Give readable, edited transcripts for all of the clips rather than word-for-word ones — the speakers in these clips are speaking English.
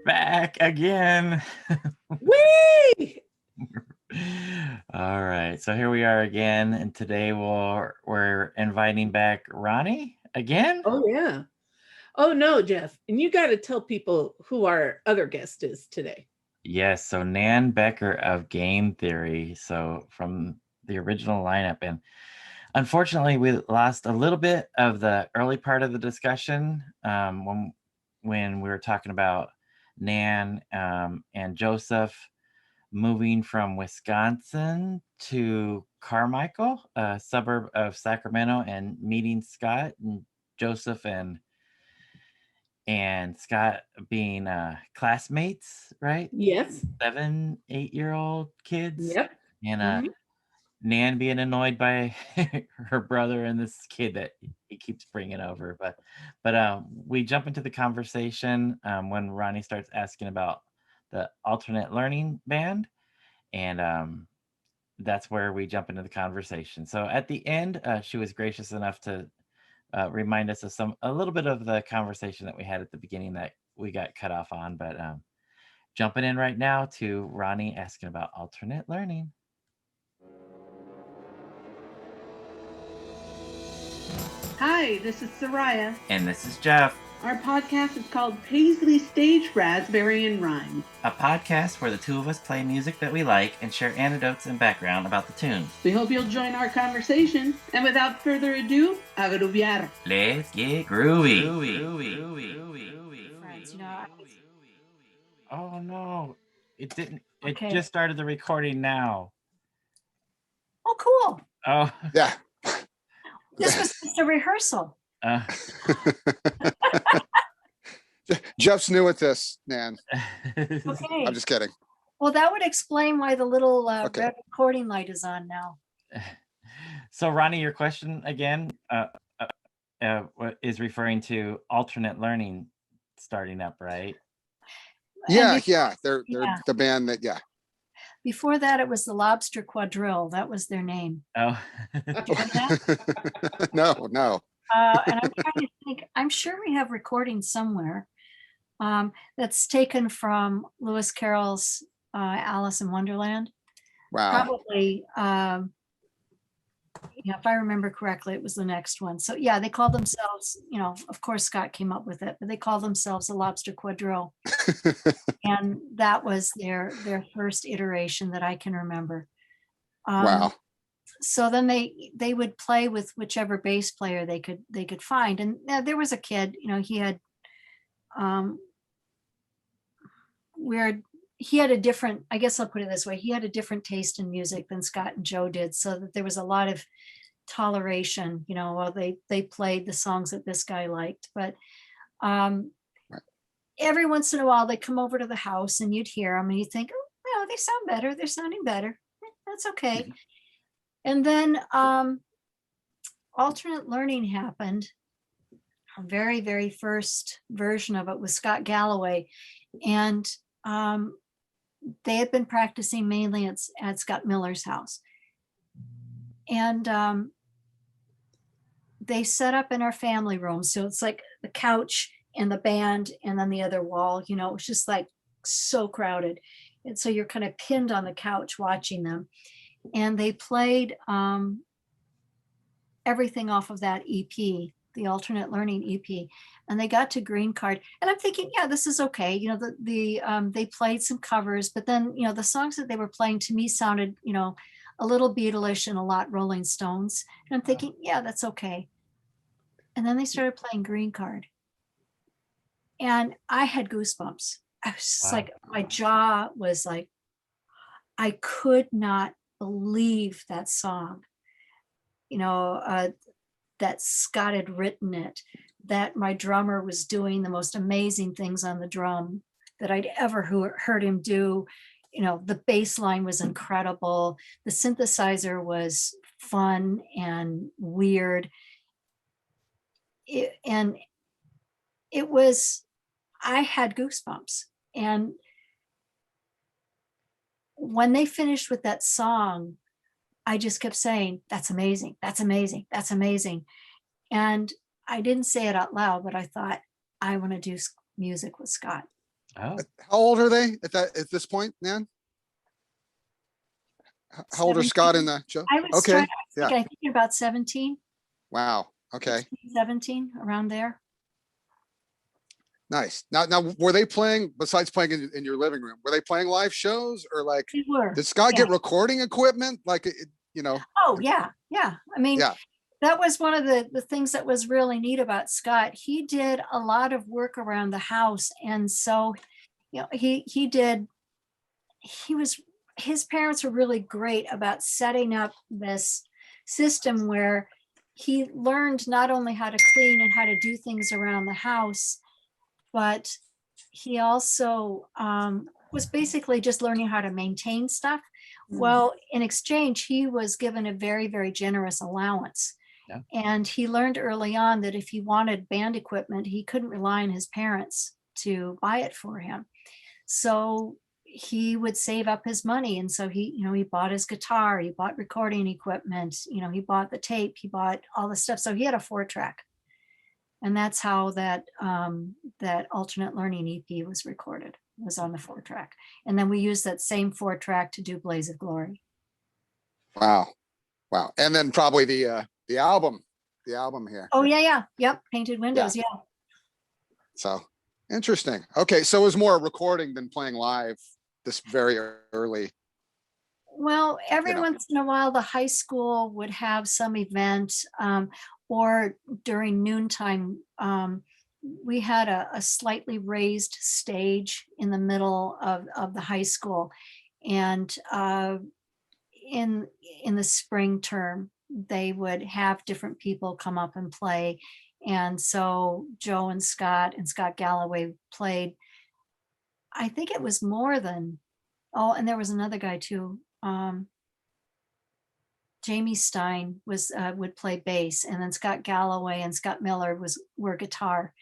back again. Whee! All right, so here we are again, and today we're inviting back Ronnie again. Oh yeah. Oh no, Jeff. And you got to tell people who our other guest is today. Yes, so Nan Becker of Game Theory, so from the original lineup. And unfortunately, we lost a little bit of the early part of the discussion when we were talking about Nan and Joseph moving from Wisconsin to Carmichael, a suburb of Sacramento, and meeting Scott and Joseph and Scott being classmates, right? Yes. 7-8-year-old kids. Yep. And Mhm. Nan being annoyed by her brother and this kid that he keeps bringing over. But we jump into the conversation when Ronnie starts asking about the alternate learning band. And that's where we jump into the conversation. So at the end, she was gracious enough to remind us of a little bit of the conversation that we had at the beginning that we got cut off on. But jumping in right now to Ronnie asking about alternate learning. Hi, this is Soraya. And this is Jeff. Our podcast is called Paisley Stage Raspberry and Rhyme, a podcast where the two of us play music that we like and share anecdotes and background about the tunes. We hope you'll join our conversation. And without further ado, a grooviar. Let's get groovy. Friends, you know, Oh no, it didn't. Okay. It just started the recording now. Oh, cool. Oh yeah. This was just a rehearsal. Jeff's new at this, Nan. Okay. I'm just kidding. Well, that would explain why the little Okay. red recording light is on now. So, Ronnie, your question again is referring to alternate learning starting up, right? Yeah, And They're the band that, yeah. Before that, it was the Lobster Quadrille. That was their name. Oh, No. And I'm trying to think. I'm sure we have recordings somewhere that's taken from Lewis Carroll's Alice in Wonderland. Wow. Probably, if I remember correctly, it was the next one. So yeah, they called themselves, of course Scott came up with it, but they called themselves the Lobster Quadrille. And that was their first iteration that I can remember. Wow. So then they would play with whichever bass player they could find. And there was a kid, he had he had a different, I guess I'll put it this way, he had a different taste in music than Scott and Joe did, so that there was a lot of toleration, while they played the songs that this guy liked. But every once in a while they'd come over to the house and you'd hear them and you'd think, oh, they sound better, they're sounding better, that's okay. Mhm. And then alternate learning happened. Our very, very first version of it was Scott Galloway, and they had been practicing mainly at Scott Miller's house. And they set up in our family room. So it's like the couch and the band and then the other wall, it was just like so crowded. And so you're kind of pinned on the couch watching them. And they played everything off of that EP, the alternate learning EP, and they got to Green Card. And I'm thinking, yeah, this is okay. They played some covers, but then, the songs that they were playing to me sounded, a little Beatles-ish and a lot Rolling Stones. And I'm thinking, yeah, that's okay. And then they started playing Green Card. And I had goosebumps. I was just like, my jaw was like, I could not believe that song, that Scott had written it, that my drummer was doing the most amazing things on the drum that I'd ever heard him do. The bass line was incredible. The synthesizer was fun and weird. I had goosebumps. And when they finished with that song, I just kept saying, that's amazing, that's amazing, that's amazing. And I didn't say it out loud, but I thought, I want to do music with Scott. Oh, How old are they at this point, Nan? How old are Scott 17. and Joe? I was Okay, yeah. thinking about 17, Wow. Okay, 16, 17, around there. nice. Now, were they playing, besides playing in your living room, were they playing live shows or like, They were. did Scott Yeah. get recording equipment? Like, you know, Oh, yeah, yeah. I mean, yeah. that was one of the things that was really neat about Scott. He did a lot of work around the house. And so, you know, his parents were really great about setting up this system where he learned not only how to clean and how to do things around the house, but he also was basically just learning how to maintain stuff. Well, in exchange, he was given a very, very generous allowance. Yeah. And he learned early on that if he wanted band equipment, he couldn't rely on his parents to buy it for him. So he would save up his money. And so he bought his guitar, he bought recording equipment, he bought the tape, he bought all the stuff. So he had a 4-track. And that's how that alternate learning EP was recorded, was on the 4-track. And then we used that same 4-track to do Blaze of Glory. Wow. Wow. And then probably the album here. Oh, yeah. Yep. Painted Windows. Yeah. So interesting. Okay. So it was more recording than playing live this very early. Well, every once in a while, the high school would have some event, or during noontime, we had a slightly raised stage in the middle of the high school. And in the spring term, they would have different people come up and play. And so Joe and Scott Galloway played. I think it was more than, and there was another guy too. Jamie Stein would play bass, and then Scott Galloway and Scott Miller were guitar,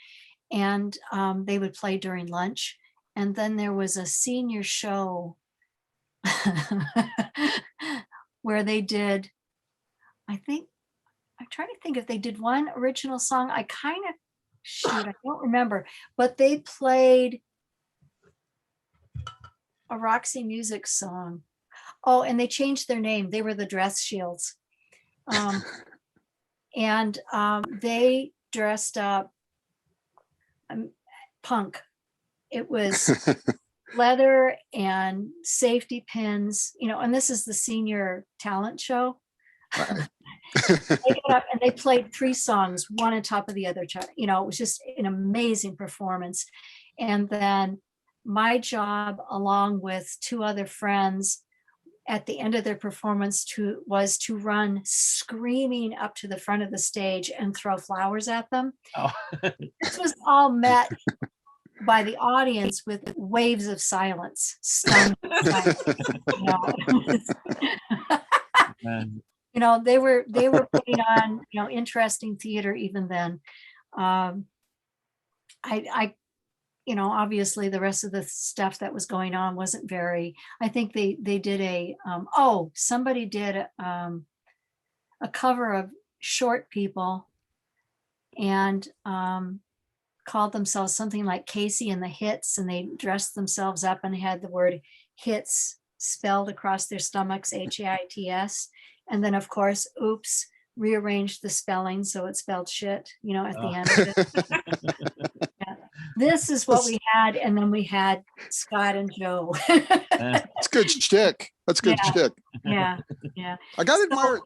and they would play during lunch. And then there was a senior show where they did, I'm trying to think if they did one original song. I don't remember, but they played a Roxy Music song. Oh, and they changed their name. They were the Dress Shields. And they dressed up punk. It was leather and safety pins, and this is the senior talent show. Right. They got up and they played 3 songs, one on top of the other. It was just an amazing performance. And then my job, along with 2 other friends, at the end of their performance was to run screaming up to the front of the stage and throw flowers at them. oh. This was all met by the audience with waves of silence, stunned silence. They were putting on interesting theater even then. Obviously the rest of the stuff that was going on wasn't very. I think they did somebody did a cover of Short People, and called themselves something like Casey and the Hits, and they dressed themselves up and had the word hits spelled across their stomachs, HAITS. And then of course, oops, rearranged the spelling so it spelled shit, at the end of it. Yeah. This is what we had, and then we had Scott and Joe. That's good shtick. That's good shtick. Yeah. I gotta admire,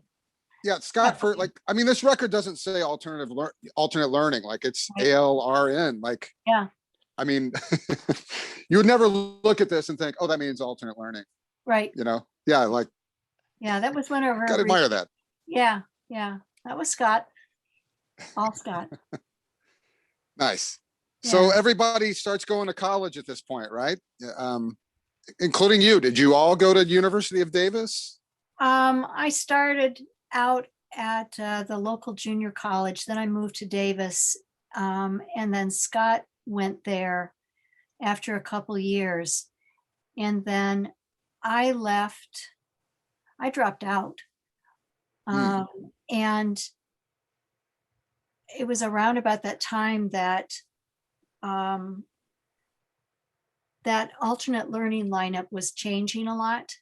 Scott, for this record doesn't say alternate learning, like it's Right. ALRN, like, Yeah. You would never look at this and think, oh, that means alternate learning. Right. Yeah, like, Yeah, that was one of her. gotta admire that. Yeah, that was Scott. All Scott. Nice. So Yeah. everybody starts going to college at this point, right? Including you. Did you all go to University of Davis? I started out at the local junior college. Then I moved to Davis, and then Scott went there after a couple years, and then I left. I dropped out, and it was around about that time that that alternate learning lineup was changing a lot.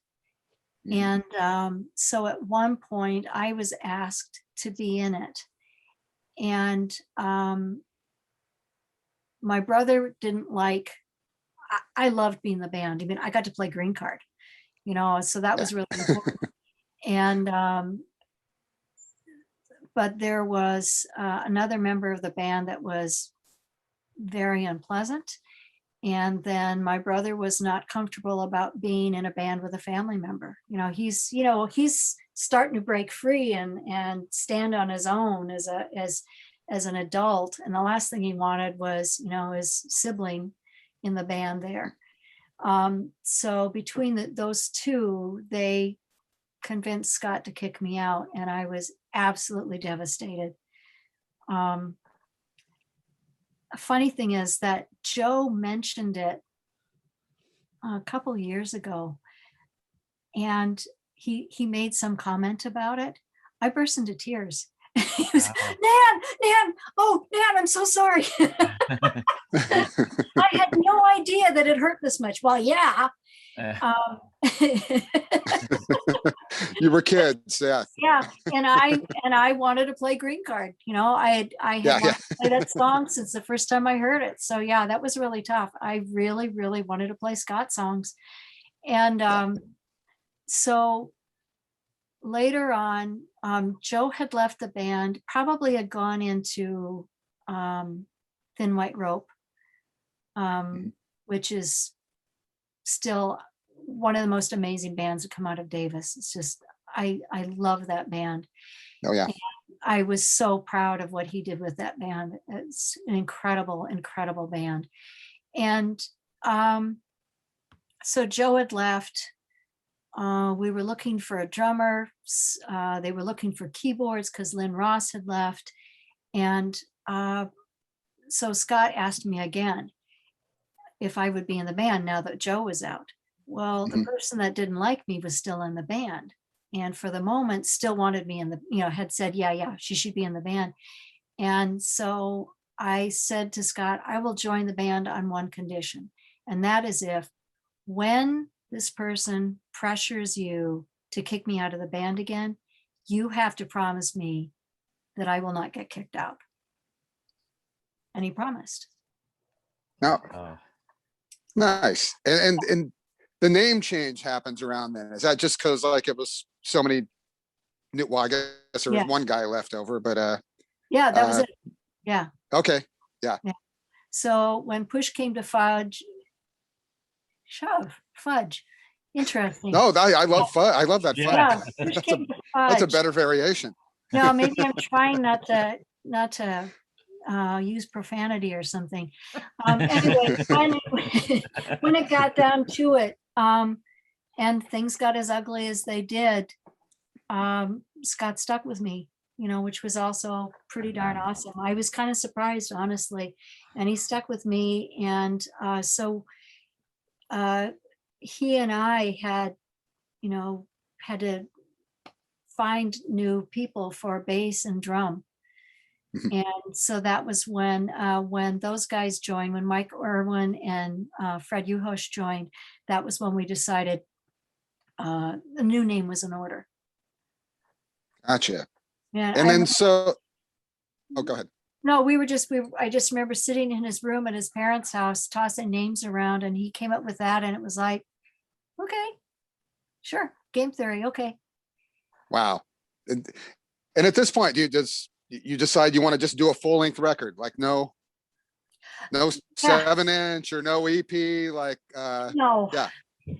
Mhm. And so at one point I was asked to be in it. And my brother didn't like, I loved being in the band. I mean, I got to play green card, so that Yeah. was really important. And but there was another member of the band that was very unpleasant. And then my brother was not comfortable about being in a band with a family member. He's starting to break free and stand on his own as an adult. And the last thing he wanted was, his sibling in the band there. So between those two, they convinced Scott to kick me out, and I was absolutely devastated. A funny thing is that Joe mentioned it a couple years ago, and he made some comment about it. I burst into tears. He was, Wow. Nan, oh, Nan, I'm so sorry. I had no idea that it hurt this much. Well, yeah. Uh, You were kids, yeah. Yeah, and I wanted to play green card. I had Yeah, wanted to play that song since the first time I heard it. So yeah, that was really tough. I really, really wanted to play Scott songs. And so later on, Joe had left the band, probably had gone into Thin White Rope, which is still one of the most amazing bands that come out of Davis. It's just, I love that band. Oh yeah. And I was so proud of what he did with that band. It's an incredible, incredible band. And so Joe had left. We were looking for a drummer. They were looking for keyboards because Lynn Ross had left. And so Scott asked me again if I would be in the band now that Joe was out. Well, the Mhm. person that didn't like me was still in the band. And for the moment, still wanted me in the, had said, yeah, she should be in the band. And so I said to Scott, I will join the band on one condition. And that is if when this person pressures you to kick me out of the band again, you have to promise me that I will not get kicked out. And he promised. No, oh. nice. And the name change happens around then. Is that just because like it was so many new? Well, I guess there was Yeah. one guy left over, but Yeah, that was it. Yeah. okay. So when push came to fudge. Interesting. No, I love fun. I love that Yeah. fun. Yeah, push That's came to that's a fudge. better variation. No, maybe I'm trying not to use profanity or something. Anyway, when it got down to it, and things got as ugly as they did, Scott stuck with me, which was also pretty darn awesome. I was kind of surprised, honestly, and he stuck with me. And so he and I had to find new people for bass and drum. Mhm. And so that was when those guys joined, when Mike Irwin and Fred Uhosh joined, that was when we decided the new name was in order. Gotcha. And And then so, oh, go ahead. no, I just remember sitting in his room at his parents' house, tossing names around, and he came up with that, and it was like, okay, sure, game theory, okay. Wow. And at this point, you decide you want to just do a full length record, like no 7-inch or no EP, like No. yeah.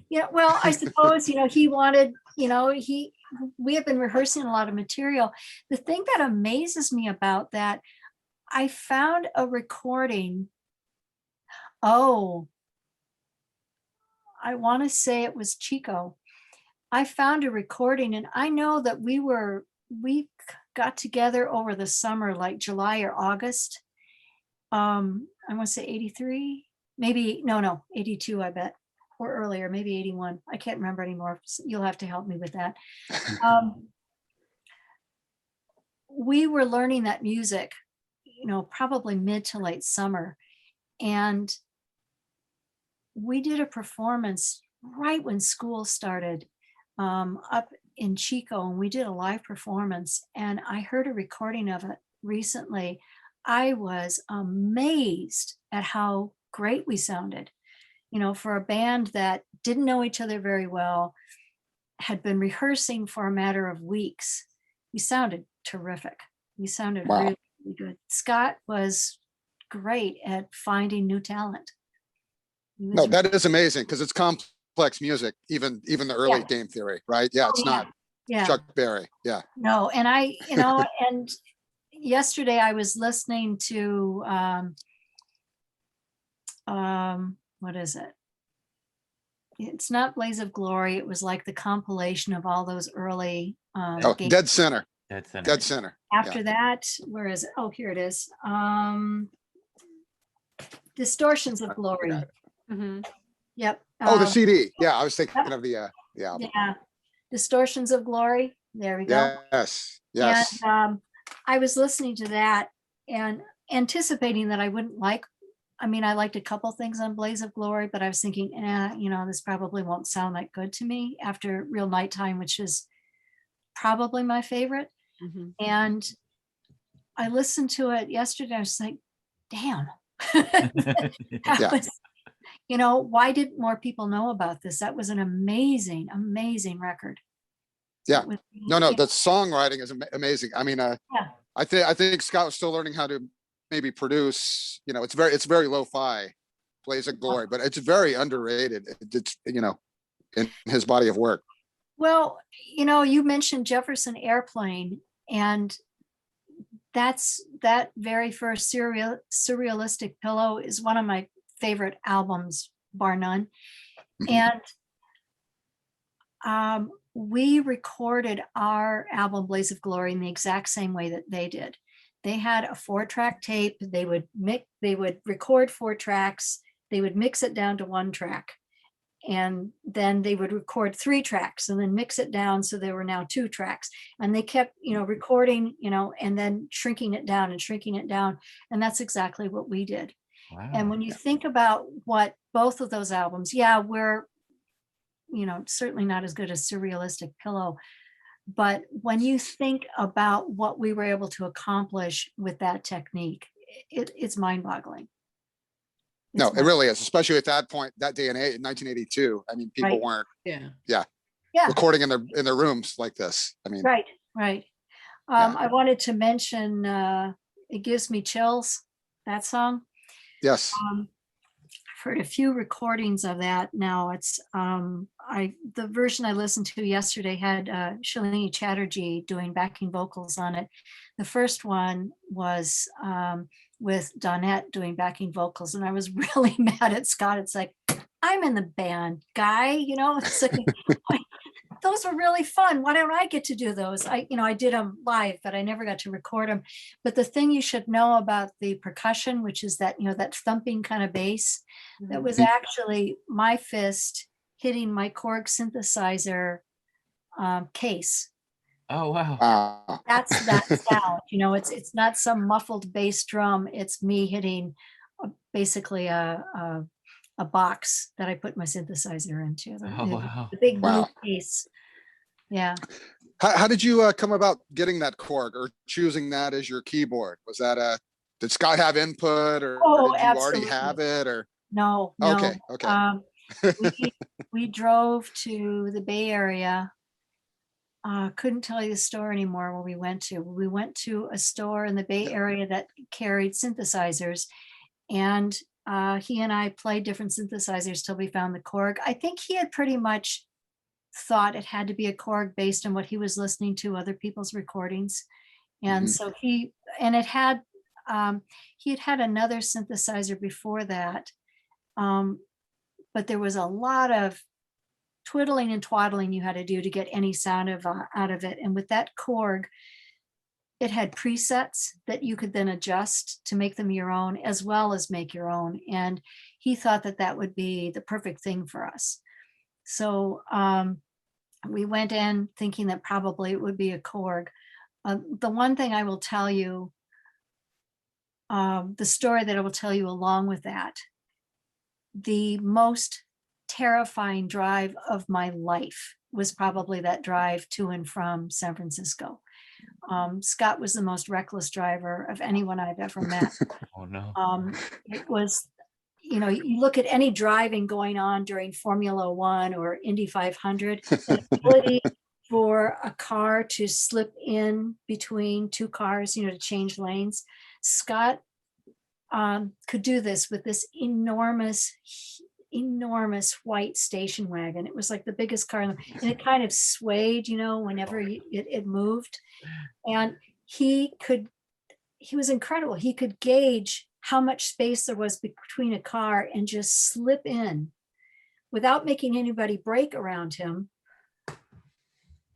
Yeah, well, I suppose, he wanted, we have been rehearsing a lot of material. The thing that amazes me about that, I found a recording. Oh, I want to say it was Chico. I found a recording, and I know that we got together over the summer, like July or August. I want to say 83, maybe, no, 82, I bet, or earlier, maybe 81. I can't remember anymore. You'll have to help me with that. We were learning that music, probably mid to late summer. And we did a performance right when school started up in Chico, and we did a live performance, and I heard a recording of it recently. I was amazed at how great we sounded, for a band that didn't know each other very well, had been rehearsing for a matter of weeks. We sounded terrific. We sounded Wow. really, really good. Scott was great at finding new talent. He No, was- that is amazing because it's complex music, even the early Yeah. Game Theory, right? Yeah, it's yeah, not yeah. Chuck Berry. Yeah. No, and I, and yesterday I was listening to what is it? It's not Blaze of Glory. It was like the compilation of all those early Oh, games. Dead Center. That's in Dead it. Center. After that, where is it? Oh, here it is. Distortions of Glory. got it. Mhm. Yep. Oh, the CD. Yeah, I was thinking Yep. of the album. Yeah. Distortions of Glory. There we go. Yes. Yes. And I was listening to that and anticipating that I wouldn't like. I mean, I liked a couple things on Blaze of Glory, but I was thinking, this probably won't sound that good to me after Real Nighttime, which is probably my favorite. Mhm. And I listened to it yesterday. I was like, damn. That Yeah. was, why didn't more people know about this? That was an amazing, amazing record. Yeah. It was, No, the songwriting is amazing. I mean, Yeah. I think Scott was still learning how to maybe produce. It's very lo-fi, Blaze of Glory, but it's very underrated. It's in his body of work. Well, you mentioned Jefferson Airplane, and that very first surrealistic pillow is one of my favorite albums, bar none. Mhm. And we recorded our album Blaze of Glory in the exact same way that they did. They had a 4-track tape. They would record 4 tracks. They would mix it down to 1 track. And then they would record 3 tracks and then mix it down. So there were now 2 tracks. And they kept, recording, and then shrinking it down and shrinking it down. And that's exactly what we did. Wow. And when you think about what both of those albums, we're, certainly not as good as Surrealistic Pillow. But when you think about what we were able to accomplish with that technique, it's mind-boggling. No, it really is, especially at that point, that day and age, in 1982. I mean, people Right. weren't Yeah. recording in their rooms like this. I mean, Right. Yeah. I wanted to mention It Gives Me Chills, that song. yes. I've heard a few recordings of that now. It's the version I listened to yesterday had Shalini Chatterjee doing backing vocals on it. The first one was with Donette doing backing vocals, and I was really mad at Scott. It's like, I'm in the band, guy. It's like, those were really fun. Why don't I get to do those? I did them live, but I never got to record them. But the thing you should know about the percussion, which is that, that thumping kind of bass, that was actually my fist hitting my Korg synthesizer case. Oh, wow. Wow. That's that sound. It's not some muffled bass drum. It's me hitting basically a box that I put my synthesizer into. Oh, wow. The big blue Wow. case. Yeah. How did you come about getting that Korg or choosing that as your keyboard? Was that did Scott have input, or Oh, did you already absolutely. have it, or? No. Okay. We drove to the Bay Area. Couldn't tell you the store anymore where we went to. We went to a store in the Bay Area that carried synthesizers, and he and I played different synthesizers till we found the Korg. I think he had pretty much thought it had to be a Korg based on what he was listening to other people's recordings. And Mhm. so he had another synthesizer before that. But there was a lot of twiddling and twaddling you had to do to get any sound out of it. And with that Korg, it had presets that you could then adjust to make them your own, as well as make your own. And he thought that would be the perfect thing for us. So we went in thinking that probably it would be a Korg. The one thing I will tell you, the story that I will tell you along with that, the most terrifying drive of my life was probably that drive to and from San Francisco. Scott was the most reckless driver of anyone I've ever met. Oh no. It was, you know, you look at any driving going on during Formula One or Indy 500, the ability for a car to slip in between two cars, you know, to change lanes. Scott could do this with this enormous white station wagon. It was like the biggest car, and it kind of swayed, you know, whenever it moved. And he was incredible. He could gauge how much space there was between a car and just slip in without making anybody brake around him.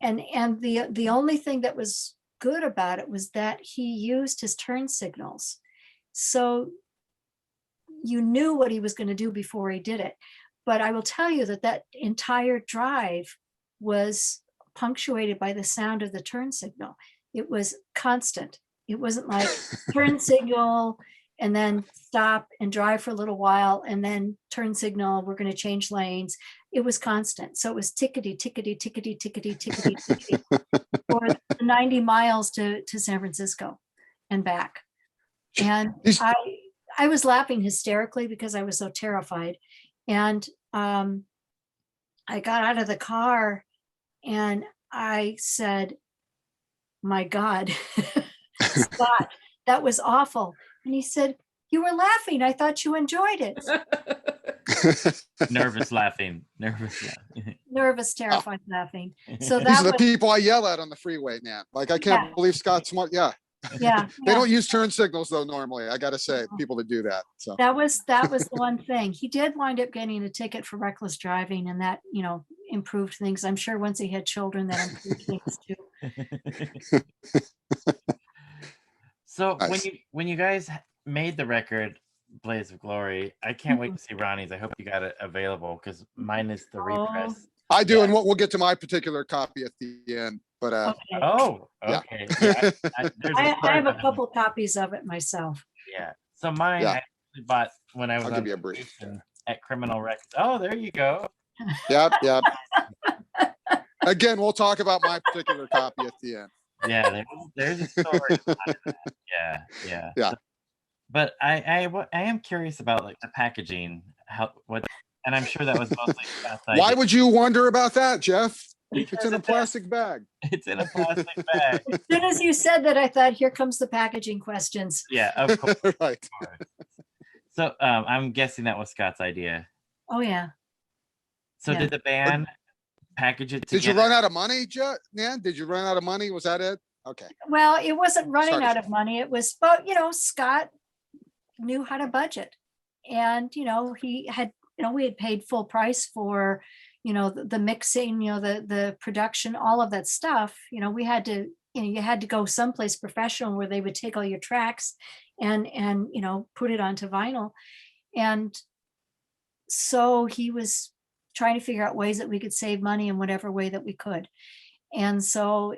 And the only thing that was good about it was that he used his turn signals. So you knew what he was going to do before he did it. But I will tell you that that entire drive was punctuated by the sound of the turn signal. It was constant. It wasn't like turn signal and then stop and drive for a little while and then turn signal, we're going to change lanes. It was constant. So it was tickety, tickety, tickety, tickety, tickety, tickety for 90 miles to San Francisco and back. And I was laughing hysterically because I was so terrified. And I got out of the car and I said, my God, Scott, that was awful. And he said, you were laughing. I thought you enjoyed it. Nervous laughing. Nervous, terrified laughing. So These that are the was, people I yell at on the freeway, Nan. Like, I can't believe Scott's smart. Yeah. yeah. They don't use turn signals though, normally. I gotta say, people that do that. So That was the one thing. He did wind up getting a ticket for reckless driving, and that, you know, improved things. I'm sure once he had children, that improved things too. So Nice. when you guys made the record Blaze of Glory, I can't wait to see Ronnie's. I hope you got it available because mine is the repress. I do, Yeah. and we'll get to my particular copy at the end. But Okay. Oh, Yeah. okay. Yeah, there's a I story have a behind couple copies of it myself. it. Yeah. So mine Yeah. I actually bought when I was I'll on give you a brief. vacation at Criminal Records. Oh, there you go. Yep. Again, we'll talk about my particular copy at the end. Yeah, there's a story behind that. Yeah. Yeah. But I am curious about like the packaging, and I'm sure that was mostly Scott's Why idea. would you wonder about that, Jeff? Because It's in a plastic bag. It's in a plastic bag. As soon as you said that, I thought, here comes the packaging questions. Yeah, of course. Right. Of course. So I'm guessing that was Scott's idea. Oh yeah. So Yeah. did the band package it Did together? you run out of money, Nan? Did you run out of money? Was that it? Okay. Well, it wasn't running Sorry. out of money. It was, but you know, Scott knew how to budget, and you know, he had, you know, we had paid full price for, you know, the mixing, you know, the production, all of that stuff. You know, we had to, you know, you had to go someplace professional where they would take all your tracks and you know, put it onto vinyl. And so he was trying to figure out ways that we could save money in whatever way that we could. And so,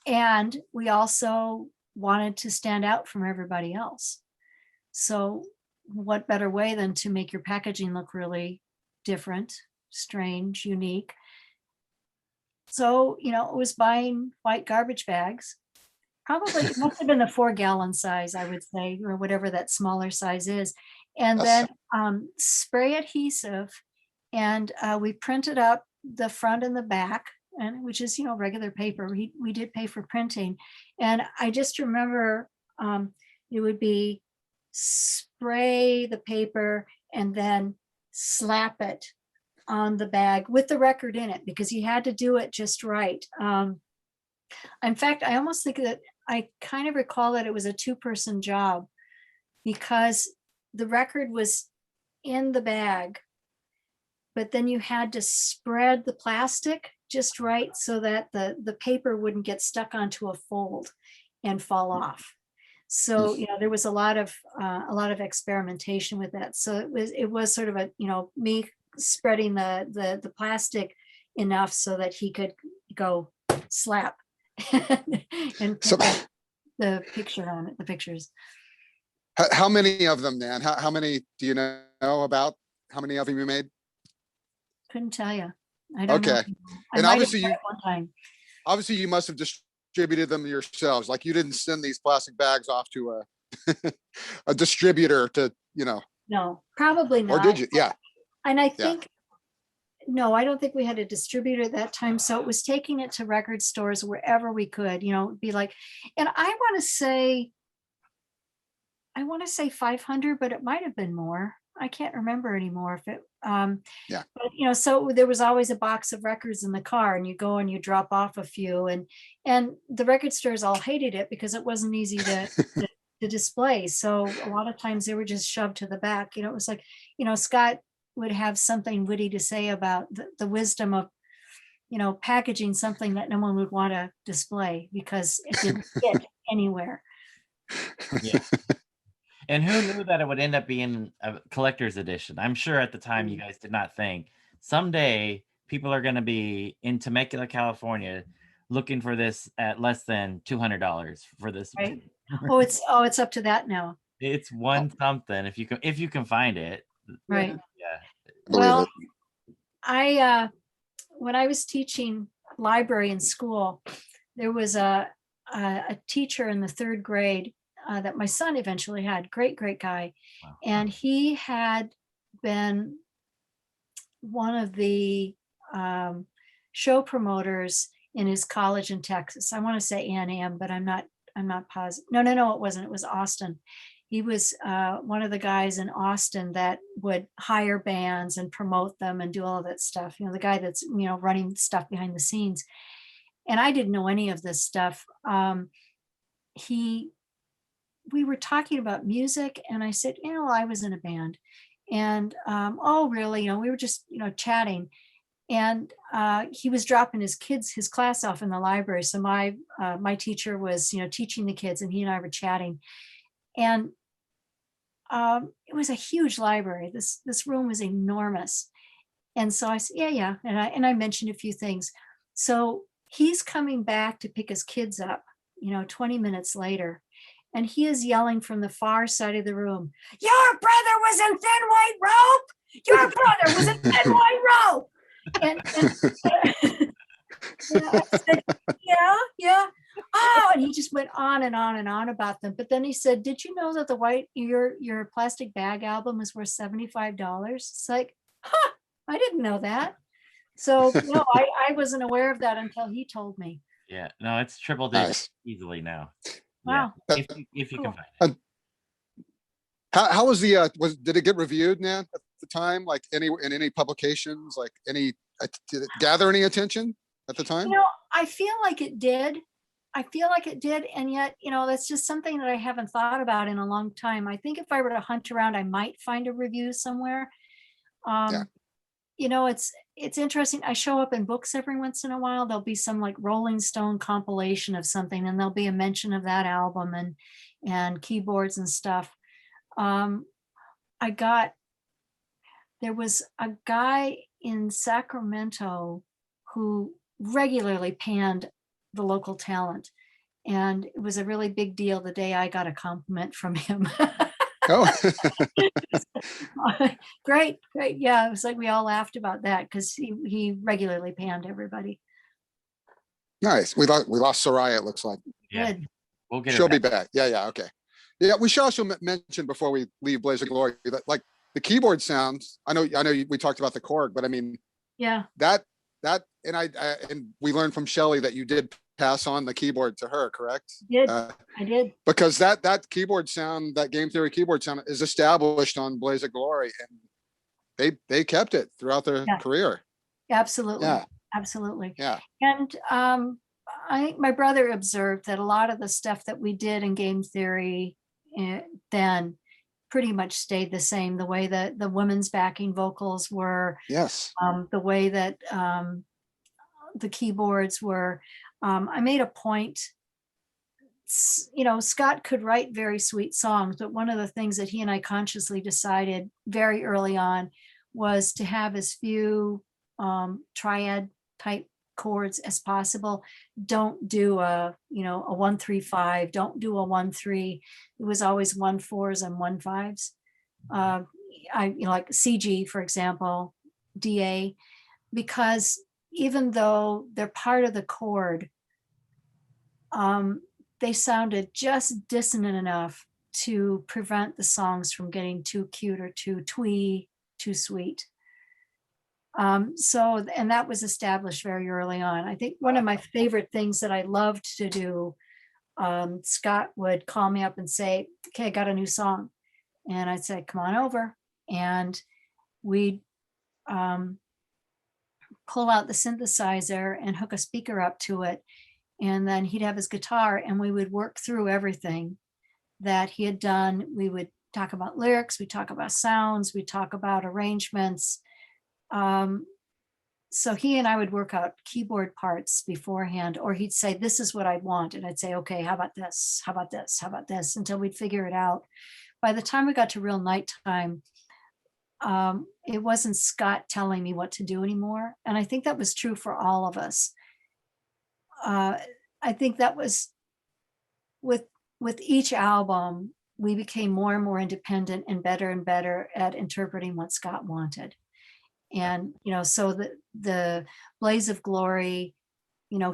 and we also wanted to stand out from everybody else. So what better way than to make your packaging look really different, strange, unique. So, you know, it was buying white garbage bags. Probably it must have been the 4-gallon size, I would say, or whatever that smaller size is. And then spray adhesive. And we printed up the front and the back, and which is, you know, regular paper. We did pay for printing. And I just remember it would be spray the paper and then slap it on the bag with the record in it, because you had to do it just right. In fact, I almost think that I kind of recall that it was a 2-person job, because the record was in the bag, but then you had to spread the plastic just right so that the paper wouldn't get stuck onto a fold and fall off. So, you know, there was a lot of experimentation with that. So it was sort of a, you know, me spreading the plastic enough so that he could go slap and So- put the picture on it, the pictures. How many of them, Nan? How many do you know about? how many of them you made? Couldn't tell you. I don't know. Okay. I And might have obviously tried one time. obviously you must have distributed them yourselves. Like you didn't send these plastic bags off to a a distributor to, No, probably or not. did you? Yeah. And I Yeah. think, no, I don't think we had a distributor at that time. So it was taking it to record stores wherever we could, be like, and I want to say 500, but it might have been more. I can't remember anymore if it, Yeah. but so there was always a box of records in the car, and you go and you drop off a few, and the record stores all hated it because it wasn't easy to display. So a lot of times they were just shoved to the back. It was like, Scott would have something witty to say about the wisdom of, packaging something that no one would want to display because it didn't fit anywhere. Yeah. And who knew that it would end up being a collector's edition? I'm sure at the time you guys did not think someday people are going to be in Temecula, California, looking for this at less than $200 for this. Right. It's up to that now. It's one something if you can find it. Right. Yeah. Well, when I was teaching library in school, there was a teacher in the 3rd grade that my son eventually had. Great guy. Wow. And he had been one of the show promoters in his college in Texas. I want to say A&M, but I'm not positive. No, it wasn't. It was Austin. He was one of the guys in Austin that would hire bands and promote them and do all of that stuff. The guy that's, running stuff behind the scenes. And I didn't know any of this stuff. We were talking about music, and I said, I was in a band. And, oh, really? We were just, chatting. And he was dropping his class off in the library. So my teacher was, teaching the kids, and he and I were chatting. And it was a huge library. This room was enormous. And so I said, yeah. And I mentioned a few things. So he's coming back to pick his kids up, 20 minutes later. And he is yelling from the far side of the room, "Your brother was in Thin White Rope! Your brother was in Thin White Rope!" And I said, yeah. Oh, and he just went on and on and on about them. But then he said, "Did you know that your Plastic Bag album was worth $75?" It's like, I didn't know that. So no, I wasn't aware of that until he told me. Yeah, no, it's triple digits easily now. Wow. Yeah, if you Cool. can find it. How was did it get reviewed, Nan, at the time? Like in any publications, like did it gather any attention at the time? I feel like it did. And yet, that's just something that I haven't thought about in a long time. I think if I were to hunt around, I might find a review somewhere. Yeah. It's interesting. I show up in books every once in a while. There'll be some like Rolling Stone compilation of something, and there'll be a mention of that album and keyboards and stuff. There was a guy in Sacramento who regularly panned the local talent, and it was a really big deal the day I got a compliment from him. Oh, Great. Yeah, it was like we all laughed about that because he regularly panned everybody. nice. We lost Soraya, it looks like. Yeah, Good. we'll get She'll her be back. back. Yeah, okay. Yeah, we should also mention before we leave Blaze of Glory that like the keyboard sounds. I know we talked about the Korg, but I mean Yeah. that and and we learned from Shelley that you did pass on the keyboard to her, correct? I did. Because that keyboard sound, that Game Theory keyboard sound, is established on Blaze of Glory, and they kept it throughout their career. Absolutely. Yeah. Absolutely. Yeah. And I think my brother observed that a lot of the stuff that we did in Game Theory then pretty much stayed the same. The way that the women's backing vocals were, Yes. the way that the keyboards were. I made a point, Scott could write very sweet songs, but one of the things that he and I consciously decided very early on was to have as few triad type chords as possible. Don't do a 1-3-5, don't do a 1-3. It was always 1-4s and 1-5s. like CG, for example, DA, because even though they're part of the chord, they sounded just dissonant enough to prevent the songs from getting too cute or too twee, too sweet. And that was established very early on. I think one of my favorite things that I loved to do, Scott would call me up and say, okay, I got a new song. And I'd say, come on over. And we'd pull out the synthesizer and hook a speaker up to it. And then he'd have his guitar and we would work through everything that he had done. We would talk about lyrics, we talk about sounds, we talk about arrangements. So he and I would work out keyboard parts beforehand, or he'd say, this is what I want. And I'd say, okay, how about this? How about this? How about this? Until we'd figure it out. By the time we got to real nighttime, it wasn't Scott telling me what to do anymore. And I think that was true for all of us. I think that was with each album, we became more and more independent and better at interpreting what Scott wanted. And, so the Blaze of Glory,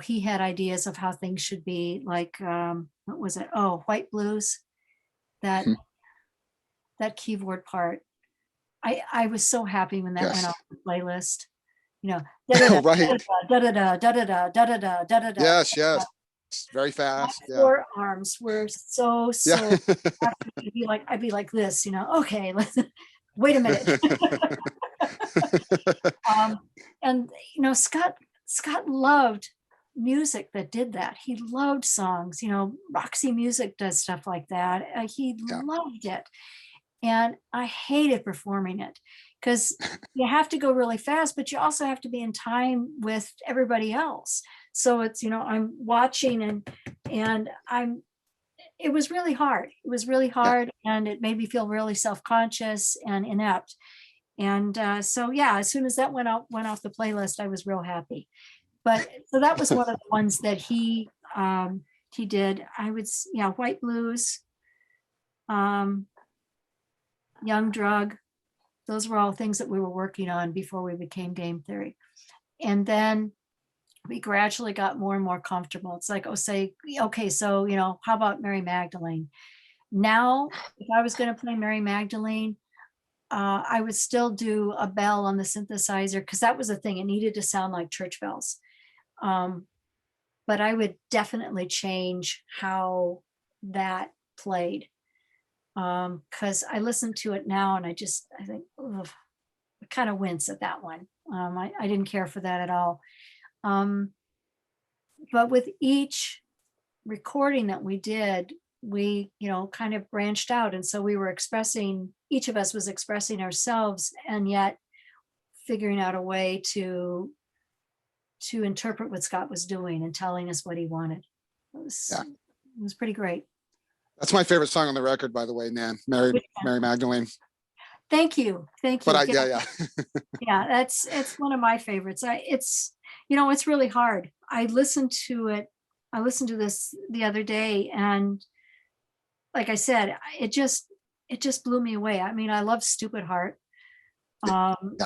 he had ideas of how things should be, like, what was it? Oh, White Blues, that keyboard part. I was so happy when that Yes. went off the playlist. Right. Da-da-da. Yes, yes. Very fast. My Yeah. forearms were so Yeah. happy. I'd be like this, okay, wait a minute. And Scott loved music that did that. He loved songs, Roxy Music does stuff like that. He Yeah. loved it. And I hated performing it because you have to go really fast, but you also have to be in time with everybody else. So it's, I'm watching and it was really hard. It was really hard, and it made me feel really self-conscious and inept. And so, yeah, as soon as that went off the playlist, I was real happy. But so that was one of the ones that he did. White Blues, Young Drug. Those were all things that we were working on before we became Game Theory. And then we gradually got more and more comfortable. It's like, okay, so, how about Mary Magdalene? Now, if I was going to play Mary Magdalene, I would still do a bell on the synthesizer because that was a thing. It needed to sound like church bells. But I would definitely change how that played. Because I listen to it now and I think, ugh, I kind of wince at that one. I didn't care for that at all. But with each recording that we did, we, kind of branched out. And so we were each of us was expressing ourselves and yet figuring out a way to interpret what Scott was doing and telling us what he wanted. It was pretty great. That's my favorite song on the record, by the way, Nan. Mary Magdalene. Thank you. But yeah. Yeah, it's one of my favorites. It's really hard. I listened to this the other day, and like I said, it just blew me away. I mean, I love Stupid Heart.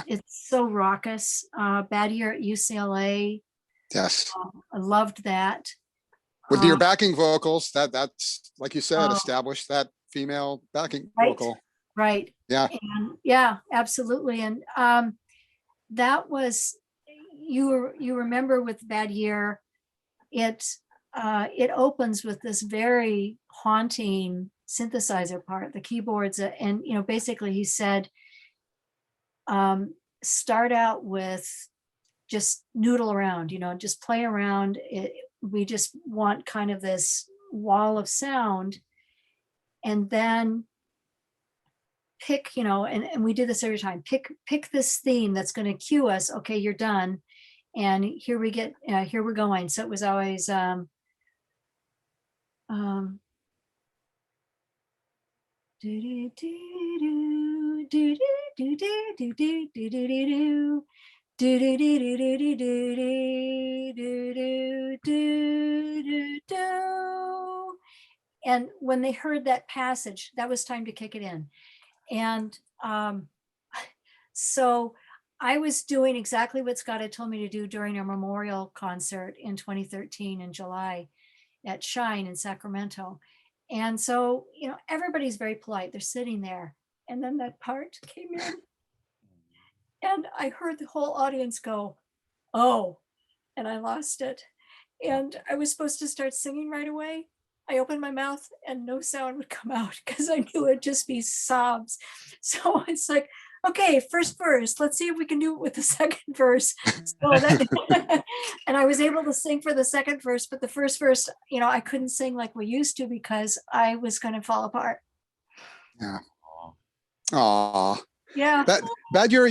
It's so raucous. Bad Year at UCLA. Yes. I loved that. With your backing vocals, that's like you said, established that female backing vocal. Right. Yeah. And yeah, absolutely. And that was, you remember with Bad Year, it opens with this very haunting synthesizer part, the keyboards, and basically he said, start out with just noodle around, just play around. We just want kind of this wall of sound, and then pick, and we did this every time, pick this theme that's going to cue us. Okay, you're done. And here we're going. So it was always, and when they heard that passage, that was time to kick it in. And so I was doing exactly what Scott had told me to do during a memorial concert in 2013 in July at Shine in Sacramento. And so, everybody's very polite. They're sitting there. And then that part came in. And I heard the whole audience go, "Oh," and I lost it. And I was supposed to start singing right away. I opened my mouth and no sound would come out because I knew it'd just be sobs. So it's like, okay, first verse, let's see if we can do it with the second verse. So that, and I was able to sing for the second verse, but the first verse, I couldn't sing like we used to because I was going to fall apart. Yeah. Aw. Yeah. Bad Year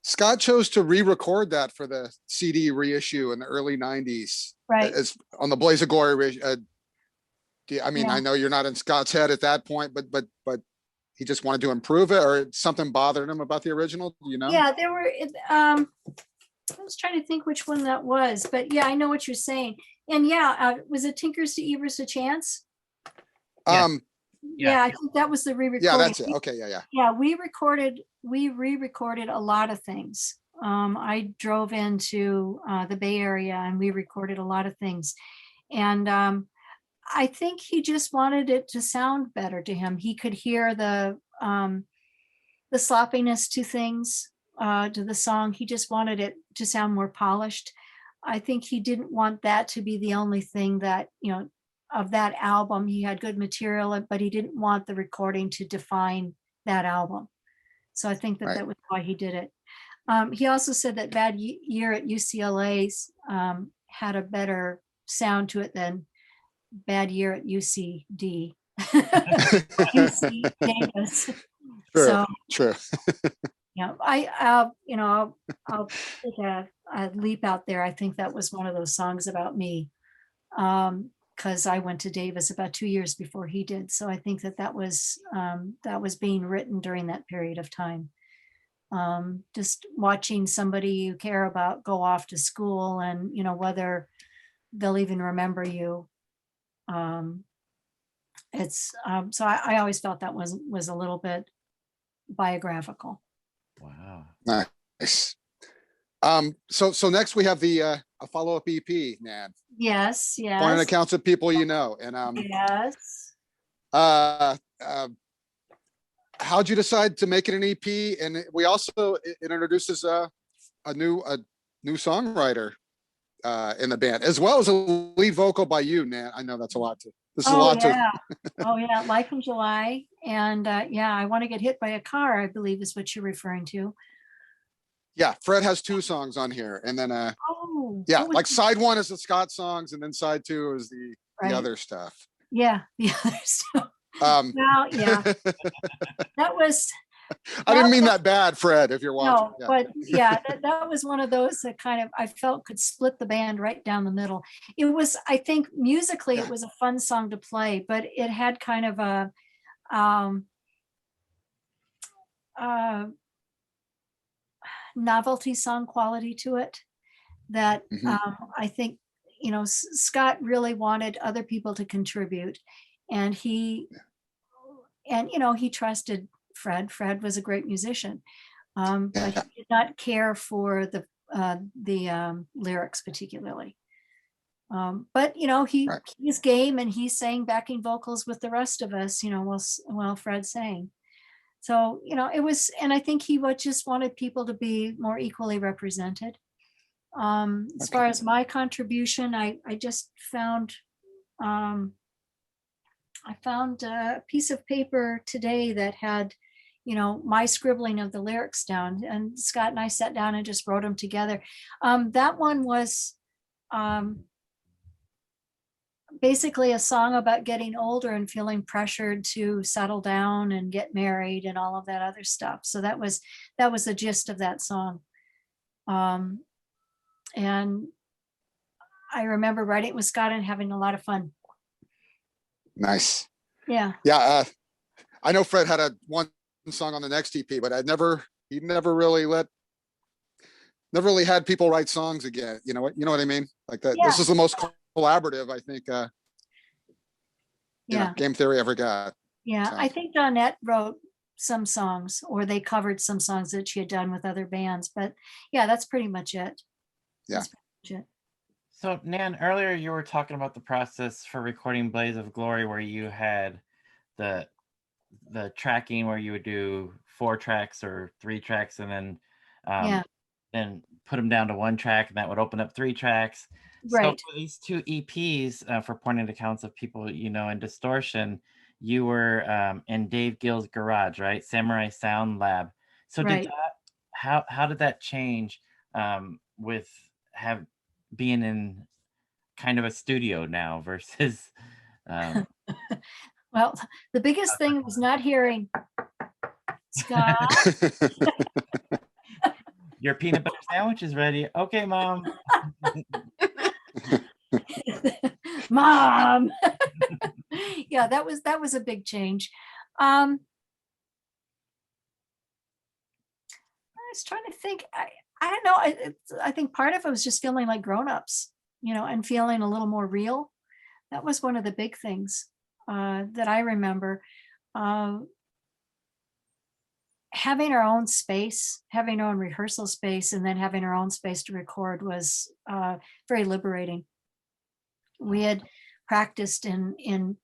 Scott chose to re-record that for the CD reissue in the early 90s. Right. It's on the Blaze of Glory. I mean, Yeah. I know you're not in Scott's head at that point, but he just wanted to improve it, or something bothered him about the original. Do you know? Yeah, there were, I was trying to think which one that was, but yeah, I know what you're saying. And yeah, was it Tinkers to Evers a Chance? Um, Yeah, I think that was the re-recording. yeah, that's it. Okay, yeah. Yeah, we re-recorded a lot of things. I drove into the Bay Area and we recorded a lot of things. And I think he just wanted it to sound better to him. He could hear the sloppiness to things, to the song. He just wanted it to sound more polished. I think he didn't want that to be the only thing that, of that album. He had good material, but he didn't want the recording to define that album. So I think that Right. that was why he did it. He also said that Bad Year at UCLA's had a better sound to it than Bad Year at UCD. UC Davis. True. So, True. I'll take a leap out there. I think that was one of those songs about me. Because I went to Davis about 2 years before he did. So I think that was being written during that period of time. Just watching somebody you care about go off to school and, whether they'll even remember you. So I always felt that was a little bit biographical. Wow. Nice. So next we have the a follow-up EP, Nan. Yes. Point accounts of people you know. And Yes. how'd you decide to make it an EP? And we also, it introduces a new songwriter in the band, as well as a lead vocal by you, Nan. I know that's a lot to. This is a lot to. Oh yeah, Life in July, and I Want to Get Hit by a Car, I believe is what you're referring to. Yeah, Fred has 2 songs on here, and then yeah, like side 1 is the Scott songs, and then side 2 is the other stuff. Yeah, the other stuff. Well, yeah, that was. I didn't mean that bad, Fred, if you're watching. No, but yeah, that was one of those that kind of, I felt could split the band right down the middle. It was, I think musically it was a fun song to play, but it had kind of a novelty song quality to it that I think, Scott really wanted other people to contribute, and he trusted Fred. Fred was a great musician, but he did not care for the lyrics particularly. But he's game, and he sang backing vocals with the rest of us, while Fred sang. So it was, and I think he just wanted people to be more equally represented. As far as my contribution, I just found a piece of paper today that had, my scribbling of the lyrics down, and Scott and I sat down and just wrote them together. That one was basically a song about getting older and feeling pressured to settle down and get married and all of that other stuff. So that was the gist of that song. And I remember writing it with Scott and having a lot of fun. Nice. Yeah. Yeah. I know Fred had one song on the next EP, but he never really had people write songs again. You know what I mean? Like that. Yeah. This is the most collaborative, I think, Yeah. Game Theory ever got. Yeah. So. I think Donette wrote some songs, or they covered some songs that she had done with other bands. But yeah, that's pretty much it. Yeah. That's pretty much it. So Nan, earlier you were talking about the process for recording Blaze of Glory, where you had the tracking where you would do 4 tracks or 3 tracks, and then Yeah, then put them down to 1 track, and that would open up 3 tracks. So right. for these 2 EPs, for pointed accounts of people you know in Distortion, you were in Dave Gill's garage, right? Samurai Sound Lab. So did Right. that, how did that change with have being in kind of a studio now versus um, Well, the biggest thing was not hearing Scott. your peanut butter sandwich is ready. Okay, mom. Mom. Yeah, that was a big change. I was trying to think. I don't know. I think part of it was just feeling like grown-ups, and feeling a little more real. That was one of the big things that I remember. Uh, Having our own space, having our own rehearsal space, and then having our own space to record was very liberating. We had practiced in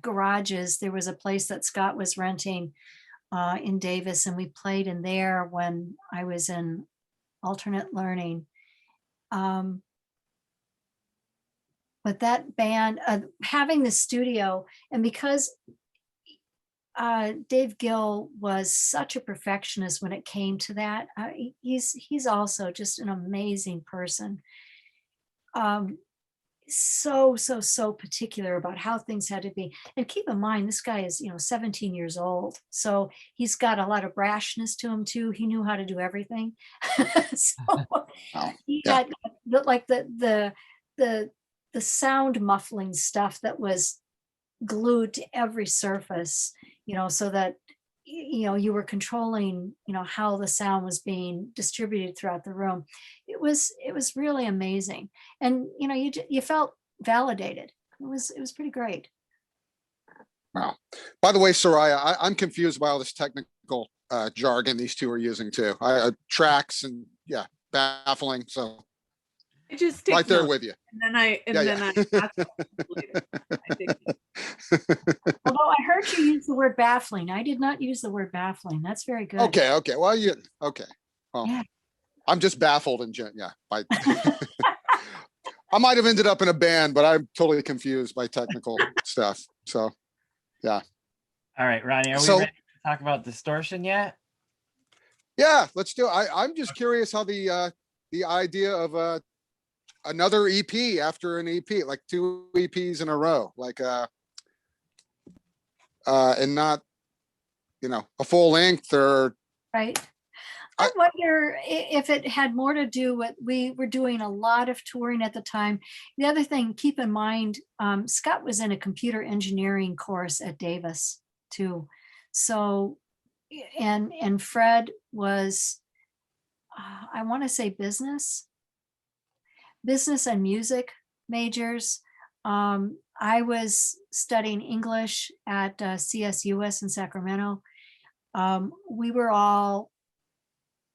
garages. There was a place that Scott was renting in Davis, and we played in there when I was in alternate learning. But that band, having the studio, and because Dave Gill was such a perfectionist when it came to that, he's also just an amazing person. So particular about how things had to be. And keep in mind, this guy is 17 years old, so he's got a lot of brashness to him too. He knew how to do everything. So Wow. he Yeah. had like the sound muffling stuff that was glued to every surface, so that you were controlling how the sound was being distributed throughout the room. It was really amazing, and you felt validated. It was pretty great. Wow. By the way, Soraya, I'm confused by all this technical jargon these two are using too. Tracks and baffling. So I just take right there notes, with you. and then I ask questions later. I think Although I heard you use the word baffling. I did not use the word baffling. That's very good. Okay. Well, Well, Yeah. I'm just baffled in general. Yeah. I might have ended up in a band, but I'm totally confused by technical stuff. So, yeah. All right, Ronnie, are we So- ready to talk about Distortion yet? Yeah, let's do it. I'm just curious how the idea of another EP after an EP, like 2 EPs in a row, like and not a full length or Right. I wonder if it had more to do with, we were doing a lot of touring at the time. The other thing, keep in mind, Scott was in a computer engineering course at Davis too. So, and Fred was, I want to say business and music majors. I was studying English at CSUS in Sacramento. We were all,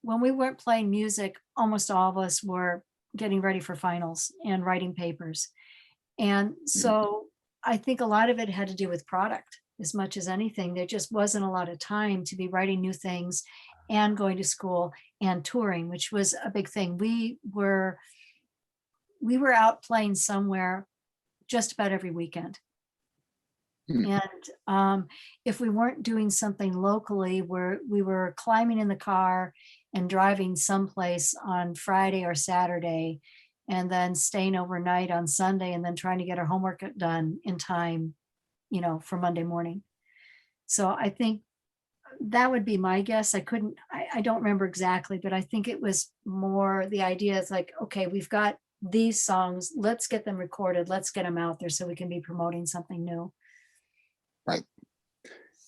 when we weren't playing music, almost all of us were getting ready for finals and writing papers. And so I think a lot of it had to do with product as much as anything. There just wasn't a lot of time to be writing new things and going to school and touring, which was a big thing. We were out playing somewhere just about every weekend. And if we weren't doing something locally, we were climbing in the car and driving someplace on Friday or Saturday, and then staying overnight on Sunday, and then trying to get our homework done in time, for Monday morning. So I think that would be my guess. I don't remember exactly, but I think it was more the idea is like, okay, we've got these songs, let's get them recorded, let's get them out there so we can be promoting something new. Right.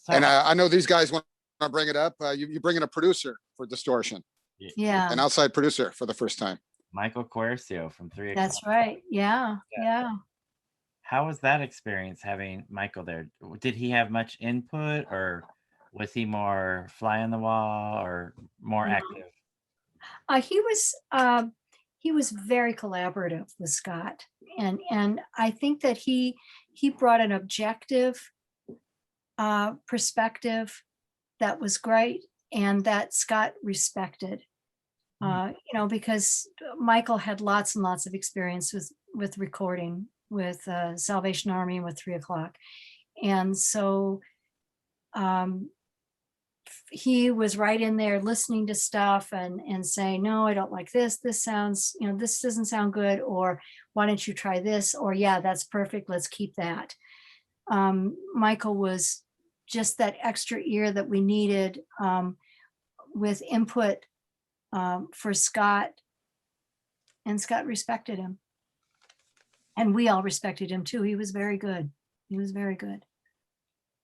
So, And I know these guys want to bring it up. You bring in a producer for Distortion, Yeah, an outside producer for the first time. Michael Quercio from 3 that's O'Clock. right. Yeah. How was that experience having Michael there? Did he have much input, or Was he more fly on the wall or more No. active? He was very collaborative with Scott, and I think that he brought an objective perspective that was great, and that Scott respected. Because Michael had lots and lots of experience with recording with Salvation Army and with 3 o'clock, and so he was right in there listening to stuff and saying, no, I don't like this. This sounds, this doesn't sound good. Or why don't you try this? Or yeah, that's perfect. Let's keep that. Michael was just that extra ear that we needed with input for Scott. And Scott respected him. And we all respected him too. He was very good. He was very good.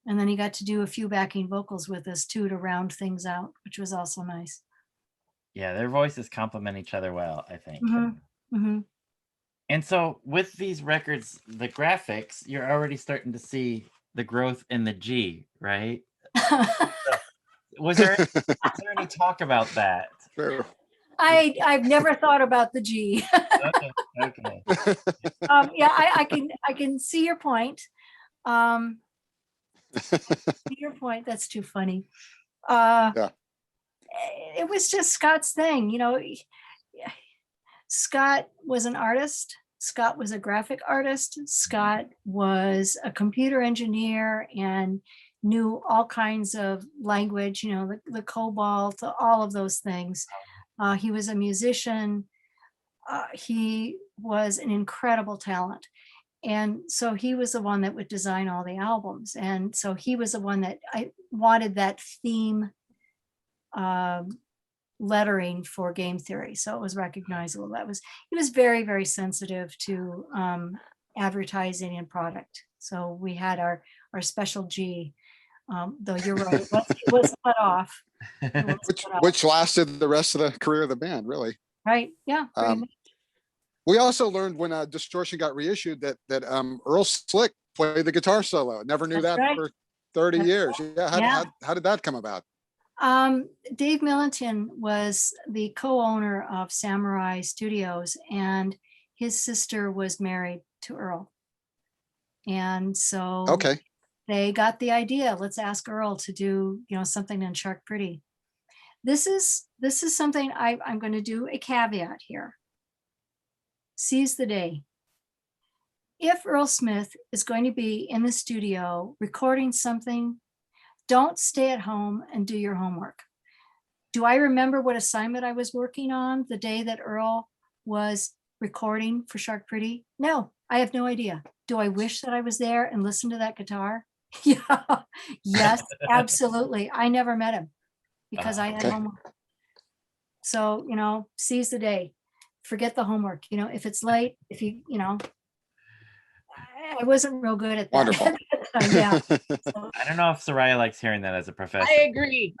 And then he got to do a few backing vocals with us too to round things out, which was also nice. Yeah, their voices complement each other well, I think. Mm-hmm. And so with these records, the graphics, you're already starting to see the growth in the G, right? Was there any talk about that? Sure. I've never thought about the G. Okay. Yeah, I can see your point. Your point, that's too funny. Yeah. It was just Scott's thing, Scott was an artist. Scott was a graphic artist. Scott was a computer engineer and knew all kinds of language, the cobalt, all of those things. He was a musician. He was an incredible talent. And so he was the one that would design all the albums. And so he was the one that I wanted that theme lettering for Game Theory. So it was recognizable. He was very, very sensitive to advertising and product. So we had our special G, though you're right, it was cut off. Which lasted the rest of the career of the band, really. Right, yeah. We also learned when Distortion got reissued that Earl Slick played the guitar solo. Never knew That's that right. for 30 years. Yeah. Yeah. How did that come about? Dave Millington was the co-owner of Samurai Studios, and his sister was married to Earl. And so Okay. they got the idea, let's ask Earl to do, something in Shark Pretty. This is something I'm going to do a caveat here. Seize the day. If Earl Smith is going to be in the studio recording something, don't stay at home and do your homework. Do I remember what assignment I was working on the day that Earl was recording for Shark Pretty? No, I have no idea. Do I wish that I was there and listened to that guitar? Yeah, yes, absolutely. I never met him because I had homework. So, seize the day. Forget the homework. If it's late, I wasn't real good at that. Wonderful. Yeah. I don't know if Soraya likes hearing that as a professor. I agree.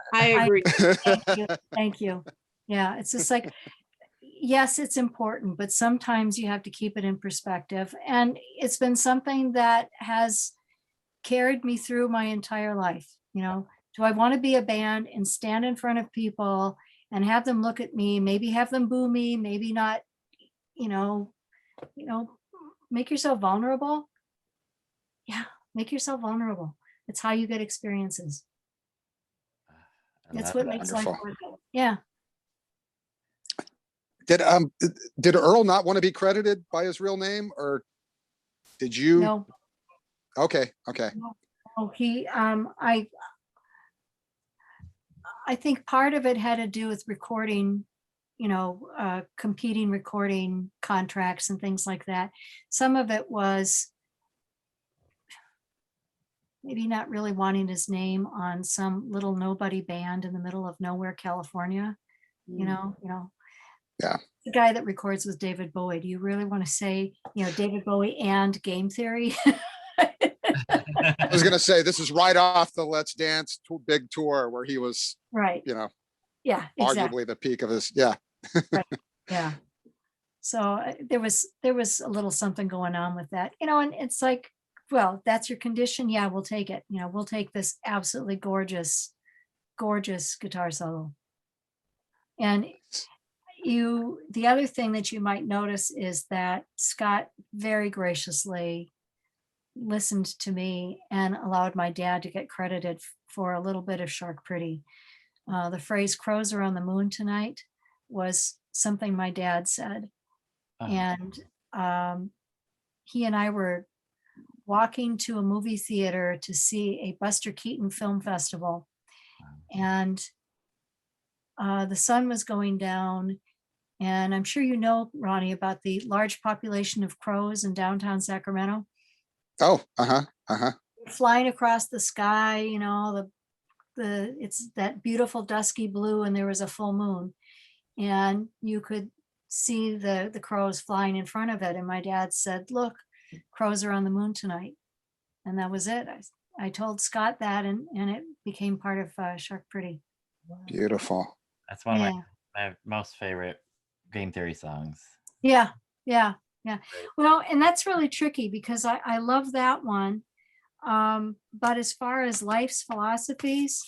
Thank you. Yeah, it's just like, yes, it's important, but sometimes you have to keep it in perspective. And it's been something that has carried me through my entire life. Do I want to be a band and stand in front of people and have them look at me, maybe have them boo me, maybe not, make yourself vulnerable? Yeah, make yourself vulnerable. It's how you get experiences. That's what makes life worth it. Yeah. Did Earl not want to be credited by his real name, or did you? No. Okay. No, I think part of it had to do with recording, competing recording contracts and things like that. Some of it was maybe not really wanting his name on some little nobody band in the middle of nowhere, California. Yeah. The guy that records with David Bowie. Do you really want to say, David Bowie and Game Theory? I was going to say, this is right off the Let's Dance big tour where he was, right. Yeah, exactly. arguably the peak of his. Yeah. Right. Yeah. So there was a little something going on with that, and it's like, well, that's your condition. Yeah, we'll take it. We'll take this absolutely gorgeous gorgeous guitar solo. And the other thing that you might notice is that Scott very graciously listened to me and allowed my dad to get credited for a little bit of Shark Pretty. The phrase "crows are on the moon tonight" was something my dad said. And he and I were walking to a movie theater to see a Buster Keaton film festival. And the sun was going down. And I'm sure you know, Ronnie, about the large population of crows in downtown Sacramento. Oh, Flying across the sky, you know, it's that beautiful dusky blue, and there was a full moon. And you could see the crows flying in front of it. And my dad said, "Look, crows are on the moon tonight." And that was it. I told Scott that, and it became part of Shark Pretty. beautiful. That's one of my most favorite game theory songs. Yeah. Well, and that's really tricky because I love that one. But as far as life's philosophies,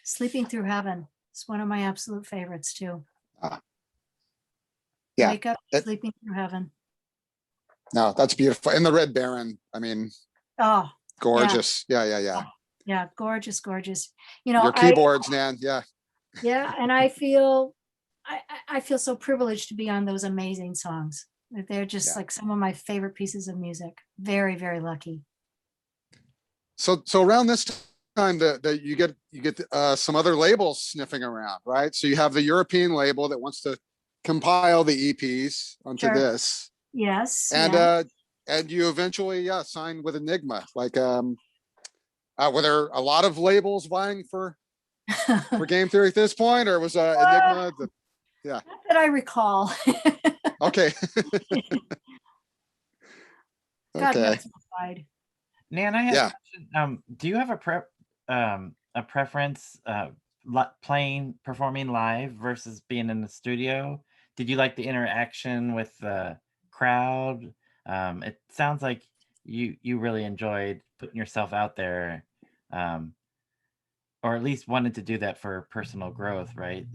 Sleeping Through Heaven is one of my absolute favorites too. Yeah. Wake up, sleeping through heaven. No, that's beautiful. And the Red Baron, I mean, Oh, gorgeous. Yeah. yeah, gorgeous. You know, Your keyboards, Nan. Yeah. Yeah, and I feel so privileged to be on those amazing songs. They're just like some of my favorite pieces of music. Very, very lucky. So around this time that you get some other labels sniffing around, right? So you have the European label that wants to compile the EPs onto this. Yes. And you eventually signed with Enigma. Like were there a lot of labels vying for game theory at this point, or was Enigma not that I recall. Okay. God Okay. knows why. Nan, I have a question. Do you have a preference performing live versus being in the studio? Did you like the interaction with the crowd? It sounds like you really enjoyed putting yourself out there, or at least wanted to do that for personal growth, right?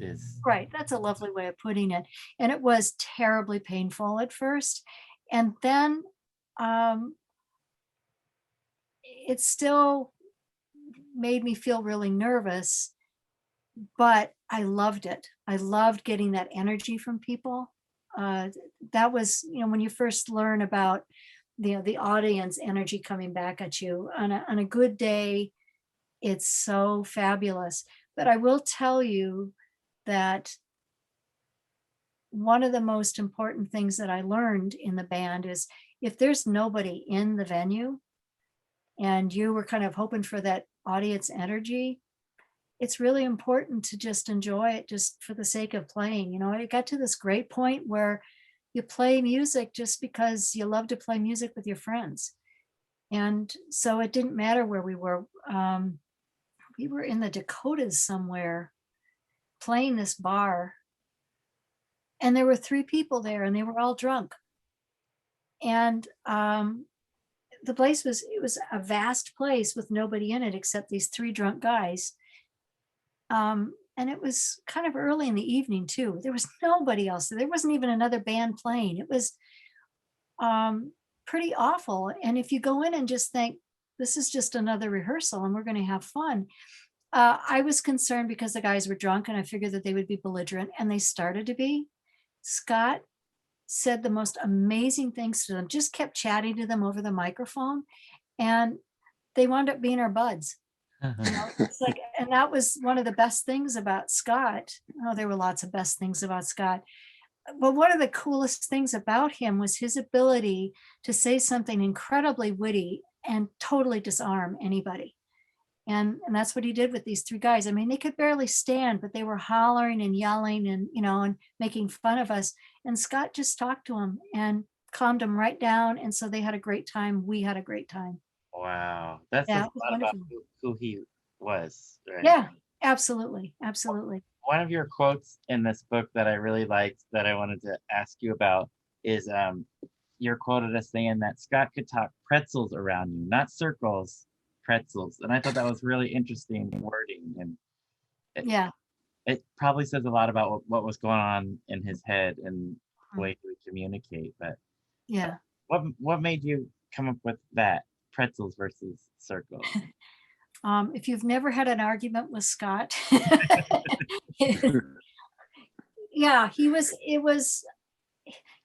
Right. That's a lovely way of putting it. And it was terribly painful at first. And then it still made me feel really nervous, but I loved it. I loved getting that energy from people. That was, when you first learn about the audience energy coming back at you on a good day, it's so fabulous. But I will tell you that one of the most important things that I learned in the band is if there's nobody in the venue and you were kind of hoping for that audience energy, it's really important to just enjoy it just for the sake of playing. It got to this great point where you play music just because you love to play music with your friends. And so it didn't matter where we were. We were in the Dakotas somewhere playing this bar, and there were 3 people there and they were all drunk. And the place was a vast place with nobody in it except these 3 drunk guys. And it was kind of early in the evening too. There was nobody else. There wasn't even another band playing. It was pretty awful. And if you go in and just think, this is just another rehearsal and we're going to have fun. I was concerned because the guys were drunk and I figured that they would be belligerent, and they started to be. Scott said the most amazing things to them, just kept chatting to them over the microphone, and they wound up being our buds. It's like, and that was one of the best things about Scott. Oh, there were lots of best things about Scott. But one of the coolest things about him was his ability to say something incredibly witty and totally disarm anybody. And that's what he did with these 3 guys. I mean, they could barely stand, but they were hollering and yelling and, and making fun of us. And Scott just talked to them and calmed them right down. And so they had a great time. We had a great time. Wow. That's Yeah, a lot about who he was. Right? Yeah, absolutely. Absolutely. One of your quotes in this book that I really liked that I wanted to ask you about is you're quoted as saying that Scott could talk pretzels around you, not circles, pretzels. And I thought that was really interesting wording. And Yeah. It probably says a lot about what was going on in his head and the way he would communicate. But Yeah. what made you come up with that, pretzels versus circles? If you've never had an argument with Scott, yeah, it was,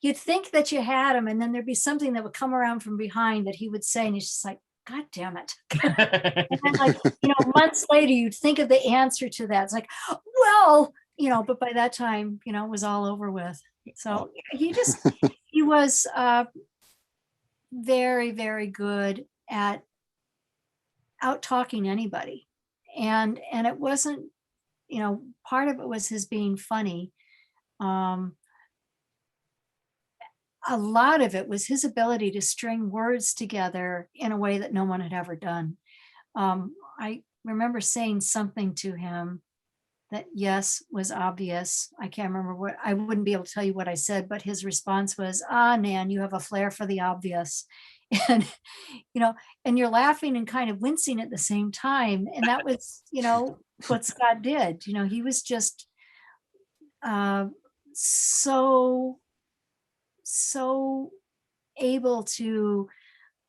you'd think that you had him, and then there'd be something that would come around from behind that he would say, and he's just like, God damn it. And then, like, months later, you'd think of the answer to that. It's like, well, but by that time, it was all over with. So he was very, very good at out talking anybody. And it wasn't, part of it was his being funny. A lot of it was his ability to string words together in a way that no one had ever done. I remember saying something to him that, yes, was obvious. I can't remember what, I wouldn't be able to tell you what I said, but his response was, Nan, you have a flair for the obvious. And, and you're laughing and kind of wincing at the same time. And that was, what Scott did. He was just so able to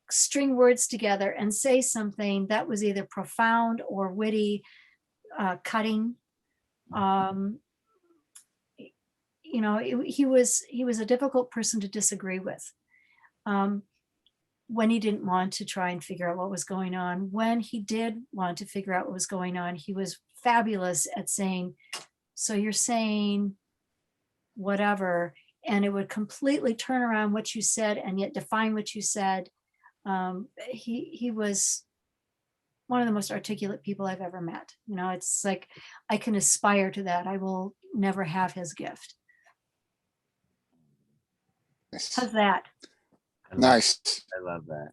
string words together and say something that was either profound or witty, cutting. He was a difficult person to disagree with. When he didn't want to try and figure out what was going on, when he did want to figure out what was going on, he was fabulous at saying, so you're saying whatever, and it would completely turn around what you said and yet define what you said. He was one of the most articulate people I've ever met. It's like, I can aspire to that. I will never have his gift. How's that? Nice. I love that.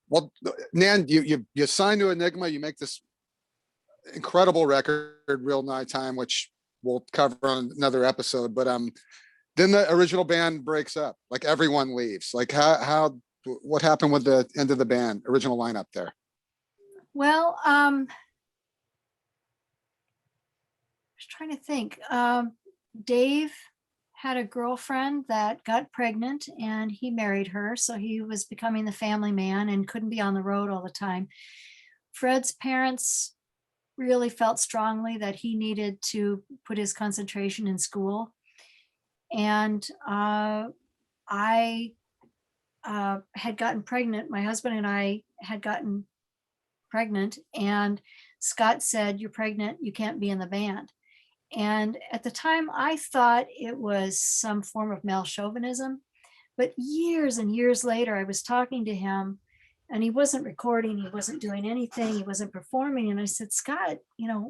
Well, Nan, you signed to Enigma. You make this incredible record, Real Nighttime, which we'll cover on another episode. But then the original band breaks up. Like, everyone leaves. Like, what happened with the end of the band, original lineup there? Well, I was trying to think. Dave had a girlfriend that got pregnant and he married her. So he was becoming the family man and couldn't be on the road all the time. Fred's parents really felt strongly that he needed to put his concentration in school. And I had gotten pregnant. My husband and I had gotten pregnant, and Scott said, you're pregnant, you can't be in the band. And at the time, I thought it was some form of male chauvinism. But years and years later, I was talking to him, and he wasn't recording, he wasn't doing anything, he wasn't performing. And I said, Scott,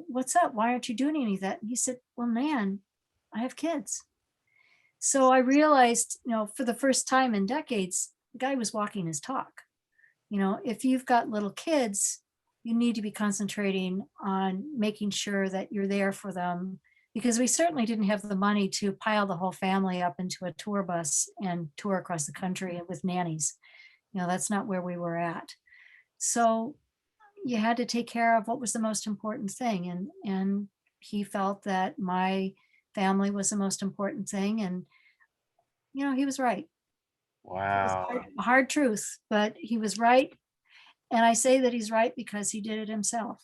what's up? Why aren't you doing any of that? And he said, well, Nan, I have kids. So I realized, for the first time in decades, the guy was walking his talk. If you've got little kids, you need to be concentrating on making sure that you're there for them, because we certainly didn't have the money to pile the whole family up into a tour bus and tour across the country with nannies. That's not where we were at. So you had to take care of what was the most important thing. And he felt that my family was the most important thing. And, he was right. Wow. A hard truth, but he was right. And I say that he's right because he did it himself.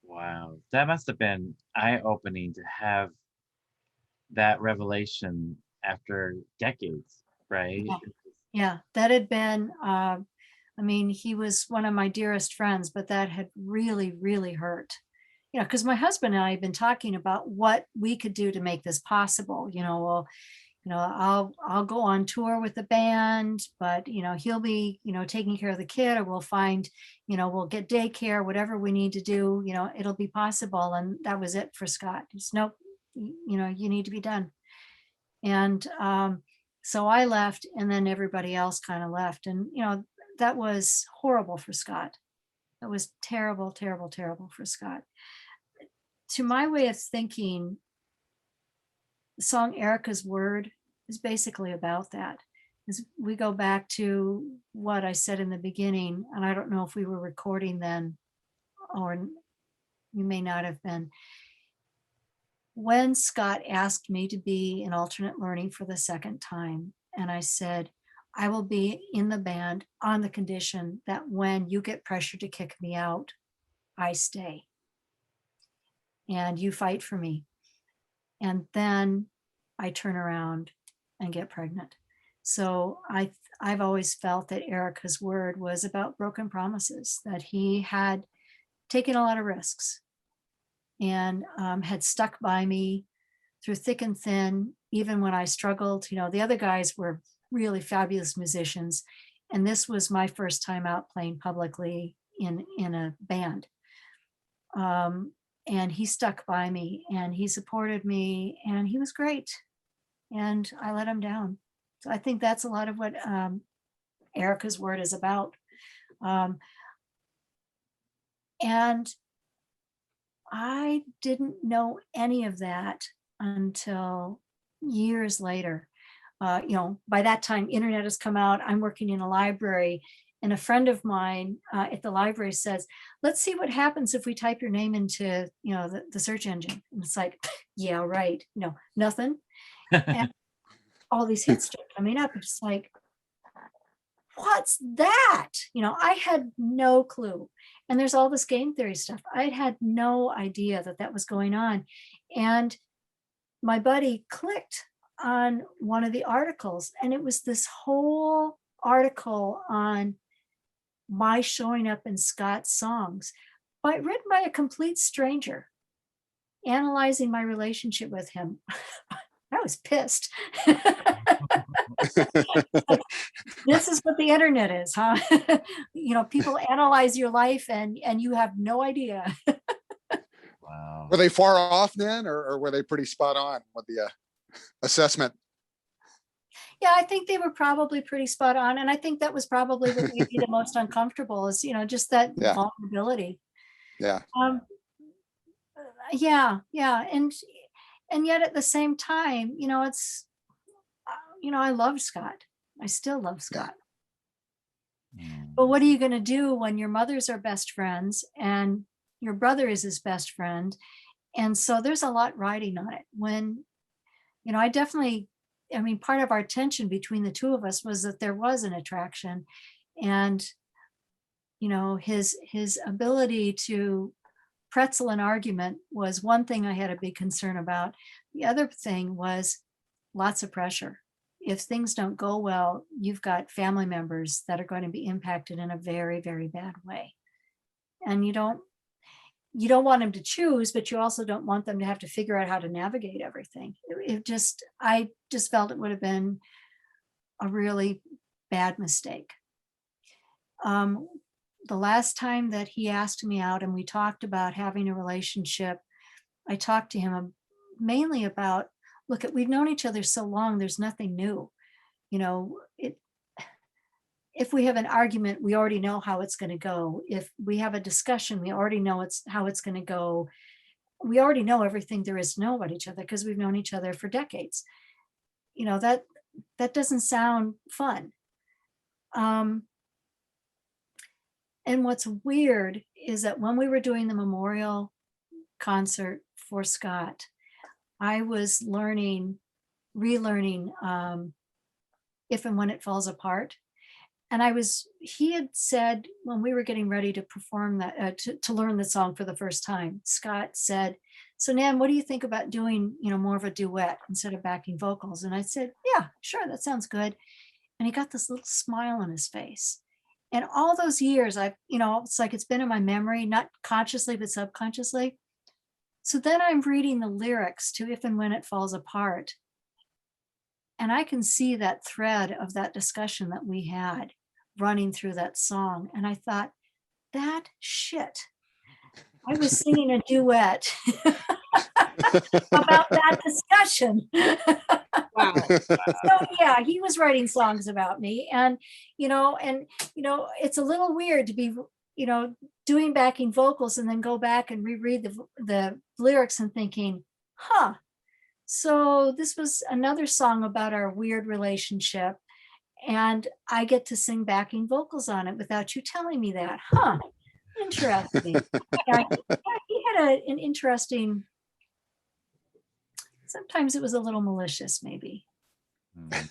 Wow. That must have been eye-opening to have that revelation after decades, right? Yeah, that had been, he was one of my dearest friends, but that had really, really hurt. Because my husband and I have been talking about what we could do to make this possible. I'll go on tour with the band, but he'll be taking care of the kid, or we'll find we'll get daycare, whatever we need to do, it'll be possible. And that was it for Scott. It's nope, you need to be done. And so I left, and then everybody else kind of left, and that was horrible for Scott. That was terrible, terrible, terrible for Scott. To my way of thinking, the song Erica's Word is basically about that. As we go back to what I said in the beginning, and I don't know if we were recording then, or you may not have been. when Scott asked me to be in alternate learning for the second time, and I said, I will be in the band on the condition that when you get pressure to kick me out, I stay and you fight for me. And then I turn around and get pregnant. So I've always felt that Erica's word was about broken promises, that he had taken a lot of risks and had stuck by me through thick and thin, even when I struggled. You know, the other guys were really fabulous musicians, and this was my first time out playing publicly in a band. And he stuck by me and he supported me and he was great. And I let him down. So I think that's a lot of what Erica's word is about. And I didn't know any of that until years later. You know, by that time, internet has come out. I'm working in a library, and a friend of mine at the library says, "Let's see what happens if we type your name into, you know, the search engine." And it's like, yeah, right. No, nothing. And all these hits start coming up. It's like, what's that? You know, I had no clue. And there's all this game theory stuff. I had no idea that that was going on. And my buddy clicked on one of the articles, and it was this whole article on my showing up in Scott's songs, written by a complete stranger, analyzing my relationship with him. I was pissed. This is what the internet is, huh? You know, people analyze your life and you have no idea. Wow. Were they far off then, or were they pretty spot on with the assessment? Yeah, I think they were probably pretty spot on. And I think that was probably what made me the most uncomfortable is, you know, just that Yeah. vulnerability. Yeah. Yeah. And yet at the same time, you know, it's, you know, I love Scott. I still love Scott. But what are you going to do when your mothers are best friends and your brother is his best friend? And so there's a lot riding on it. When, you know, I mean, part of our tension between the two of us was that there was an attraction, and, you know, his ability to pretzel an argument was one thing I had a big concern about. The other thing was lots of pressure. If things don't go well, you've got family members that are going to be impacted in a very, very bad way. And you don't want them to choose, but you also don't want them to have to figure out how to navigate everything. I just felt it would have been a really bad mistake. The last time that he asked me out and we talked about having a relationship, I talked to him mainly about, look, we've known each other so long, there's nothing new. You know, if we have an argument, we already know how it's going to go. If we have a discussion, we already know how it's going to go. We already know everything there is to know about each other because we've known each other for decades. You know, that doesn't sound fun. And what's weird is that when we were doing the memorial concert for Scott, I was relearning If and When It Falls Apart. And he had said when we were getting ready to perform that, to learn the song for the first time, Scott said, "So Nan, what do you think about doing, you know, more of a duet instead of backing vocals?" And I said, "Yeah, sure, that sounds good." And he got this little smile on his face. And all those years, it's like it's been in my memory, not consciously, but subconsciously. So then I'm reading the lyrics to If and When It Falls Apart. And I can see that thread of that discussion that we had running through that song. And I thought, that shit. I was singing a duet about that discussion. Wow. So yeah, he was writing songs about me. And it's a little weird to be, you know, doing backing vocals and then go back and reread the lyrics and thinking, huh, so this was another song about our weird relationship, and I get to sing backing vocals on it without you telling me that. Huh, interesting. Yeah, he had an interesting Sometimes it was a little malicious, maybe. Mhm.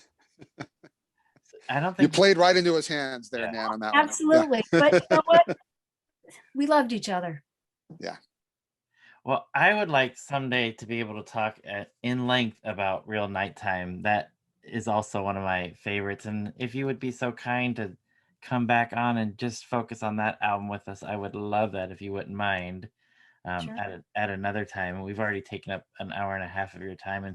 I don't You think played right into his hands there, Yeah. Nan, on that one. Absolutely. But you know what? We loved each other. Well, I would like someday to be able to talk in length about Real Nighttime. That is also one of my favorites. And if you would be so kind to come back on and just focus on that album with us, I would love that if you wouldn't mind Sure. at another time. We've already taken up an hour and a half of your time, and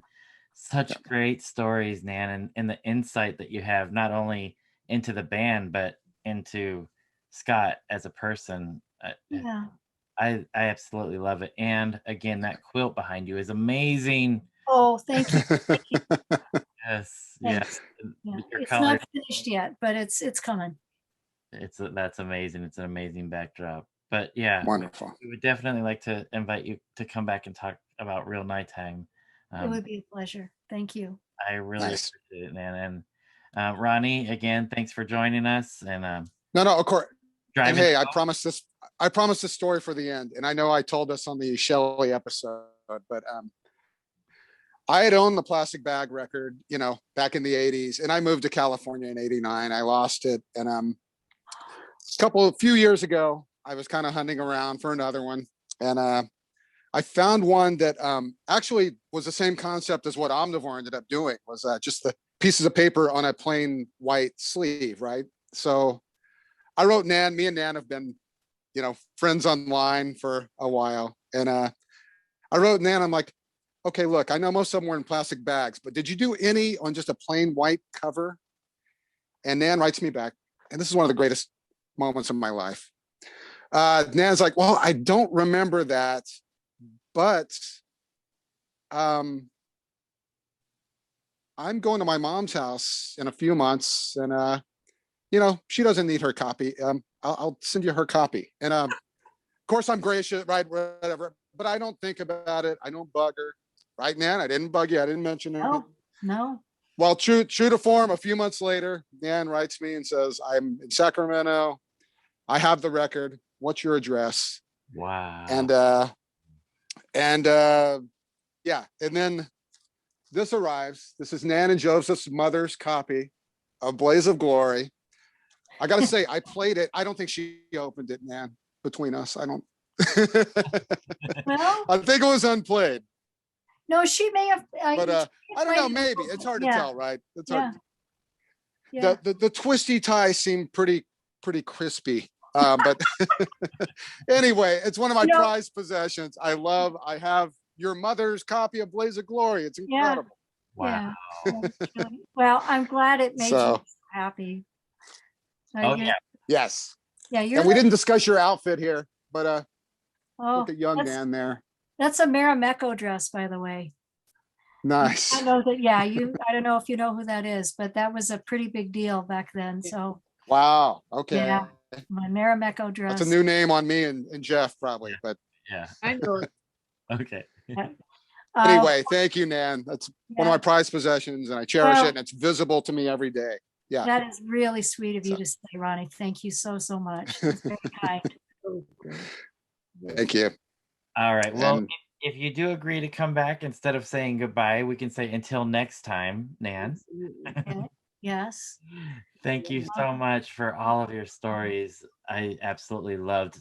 such great stories, Nan, and the insight that you have not only into the band, but into Scott as a person. Yeah. I absolutely love it. And again, that quilt behind you is amazing. Oh, thank you. Yes, Thanks. yes. Yeah. Your It's colors, not finished yet, but it's coming. that's amazing. It's an amazing backdrop. But yeah, Wonderful. we would definitely like to invite you to come back and talk about Real Nighttime. It would be a pleasure. Thank you. I really Nice. appreciate it, man. And Ronnie, again, thanks for joining us and No, of course. And driving. hey, I promised this story for the end. And I know I told this on the Shelley episode, but I had owned the Plastic Bag record, back in the 80s, and I moved to California in 89. I lost it. And a few years ago, I was kind of hunting around for another one. And I found one that actually was the same concept as what Omnivore ended up doing, was just the pieces of paper on a plain white sleeve, right? So I wrote Nan. Me and Nan have been, friends online for a while. And I wrote Nan, I'm like, okay, look, I know most of them were in plastic bags, but did you do any on just a plain white cover? And Nan writes me back, and this is one of the greatest moments of my life. Nan's like, well, I don't remember that, but I'm going to my mom's house in a few months, and she doesn't need her copy. I'll send you her copy. And of course, I'm gracious, right? Whatever. But I don't think about it. I don't bug her, right, Nan? I didn't bug you. I didn't mention it. No. Well, true to form, a few months later, Nan writes me and says, I'm in Sacramento. I have the record. What's your address? Wow. And yeah. And then this arrives. This is Nan and Joseph's mother's copy of Blaze of Glory. I got to say, I played it. I don't think she opened it, Nan, between us. I don't. Well, I think it was unplayed. no, she may have. But I don't know. Maybe it's hard to tell, right? It's hard. Yeah. The twisty tie seemed pretty crispy. But anyway, it's one of my prized possessions. I have your mother's copy of Blaze of Glory. It's incredible. Wow. Yeah. Well, I'm glad it made you happy. Oh, yeah. Yes. Yeah. And we didn't discuss your outfit here, but look at young that's, Nan there. That's a Marimekko dress, by the way. Nice. I know that. Yeah. I don't know if you know who that is, but that was a pretty big deal back then. So. Wow. Okay. Yeah. My Marimekko dress. That's a new name on me and Jeff probably, but Yeah. I know it. Okay. Anyway, thank you, Nan. That's one of my prized possessions, and I cherish it, and it's visible to me every day. Yeah. That is really sweet of you to say, Ronnie. Thank you so much. It's very kind. Thank you. All right. Well, And if you do agree to come back, instead of saying goodbye, we can say until next time, Nan. Okay. Yes. Thank you so much for all of your stories. I absolutely loved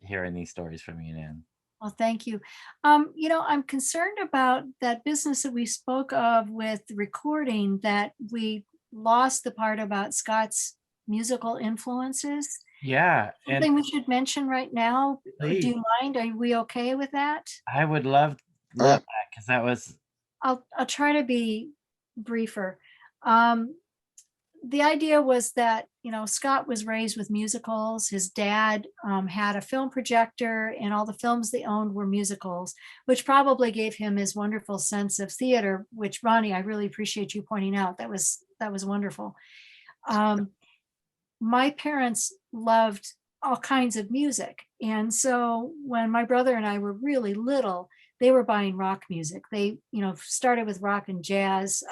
hearing these stories from you, Nan. Well, thank you. I'm concerned about that business that we spoke of with the recording, that we lost the part about Scott's musical influences. Yeah. Something we should mention right now. Please. Do you mind? Are we okay with that? I would love that, because that was. I'll try to be briefer. The idea was that, Scott was raised with musicals. His dad had a film projector, and all the films they owned were musicals, which probably gave him his wonderful sense of theater, which, Ronnie, I really appreciate you pointing out. That was wonderful. My parents loved all kinds of music. And so when my brother and I were really little, they were buying rock music. They, started with rock and jazz,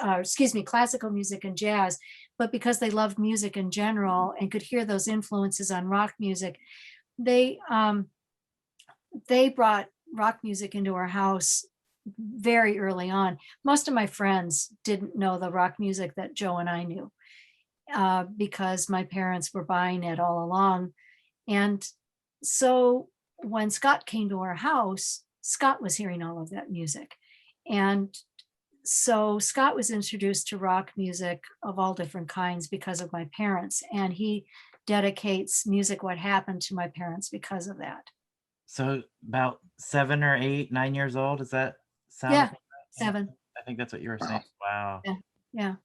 classical music and jazz, but because they loved music in general and could hear those influences on rock music, they brought rock music into our house very early on. Most of my friends didn't know the rock music that Joe and I knew, because my parents were buying it all along. And so when Scott came to our house, Scott was hearing all of that music. And so Scott was introduced to rock music of all different kinds because of my parents. And he dedicates Music What Happened to my parents because of that. So about 7 or 8, 9 years old. Does that sound? Yeah, about right? 7. I think that's what you were Wow. saying. Wow. Yeah. Yeah.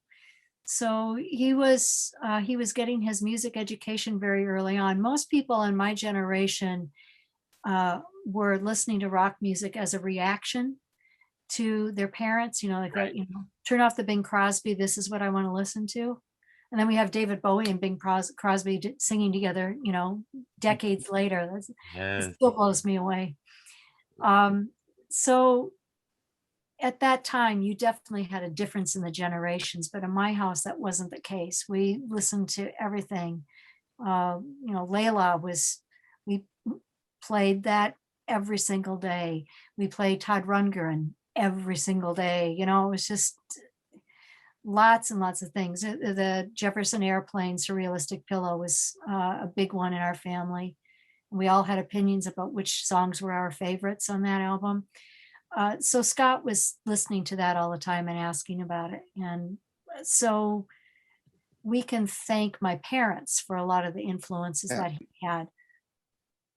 So he was getting his music education very early on. Most people in my generation were listening to rock music as a reaction to their parents, like, Right. turn off the Bing Crosby, this is what I want to listen to. And then we have David Bowie and Bing Crosby singing together, decades later. It Yes. still blows me away. So at that time, you definitely had a difference in the generations, but in my house, that wasn't the case. We listened to everything. Layla we played that every single day. We played Todd Rundgren every single day. It was just lots and lots of things. The Jefferson Airplane, Surrealistic Pillow was a big one in our family. We all had opinions about which songs were our favorites on that album. So Scott was listening to that all the time and asking about it. And so we can thank my parents for a lot of the influences Yeah. that he had.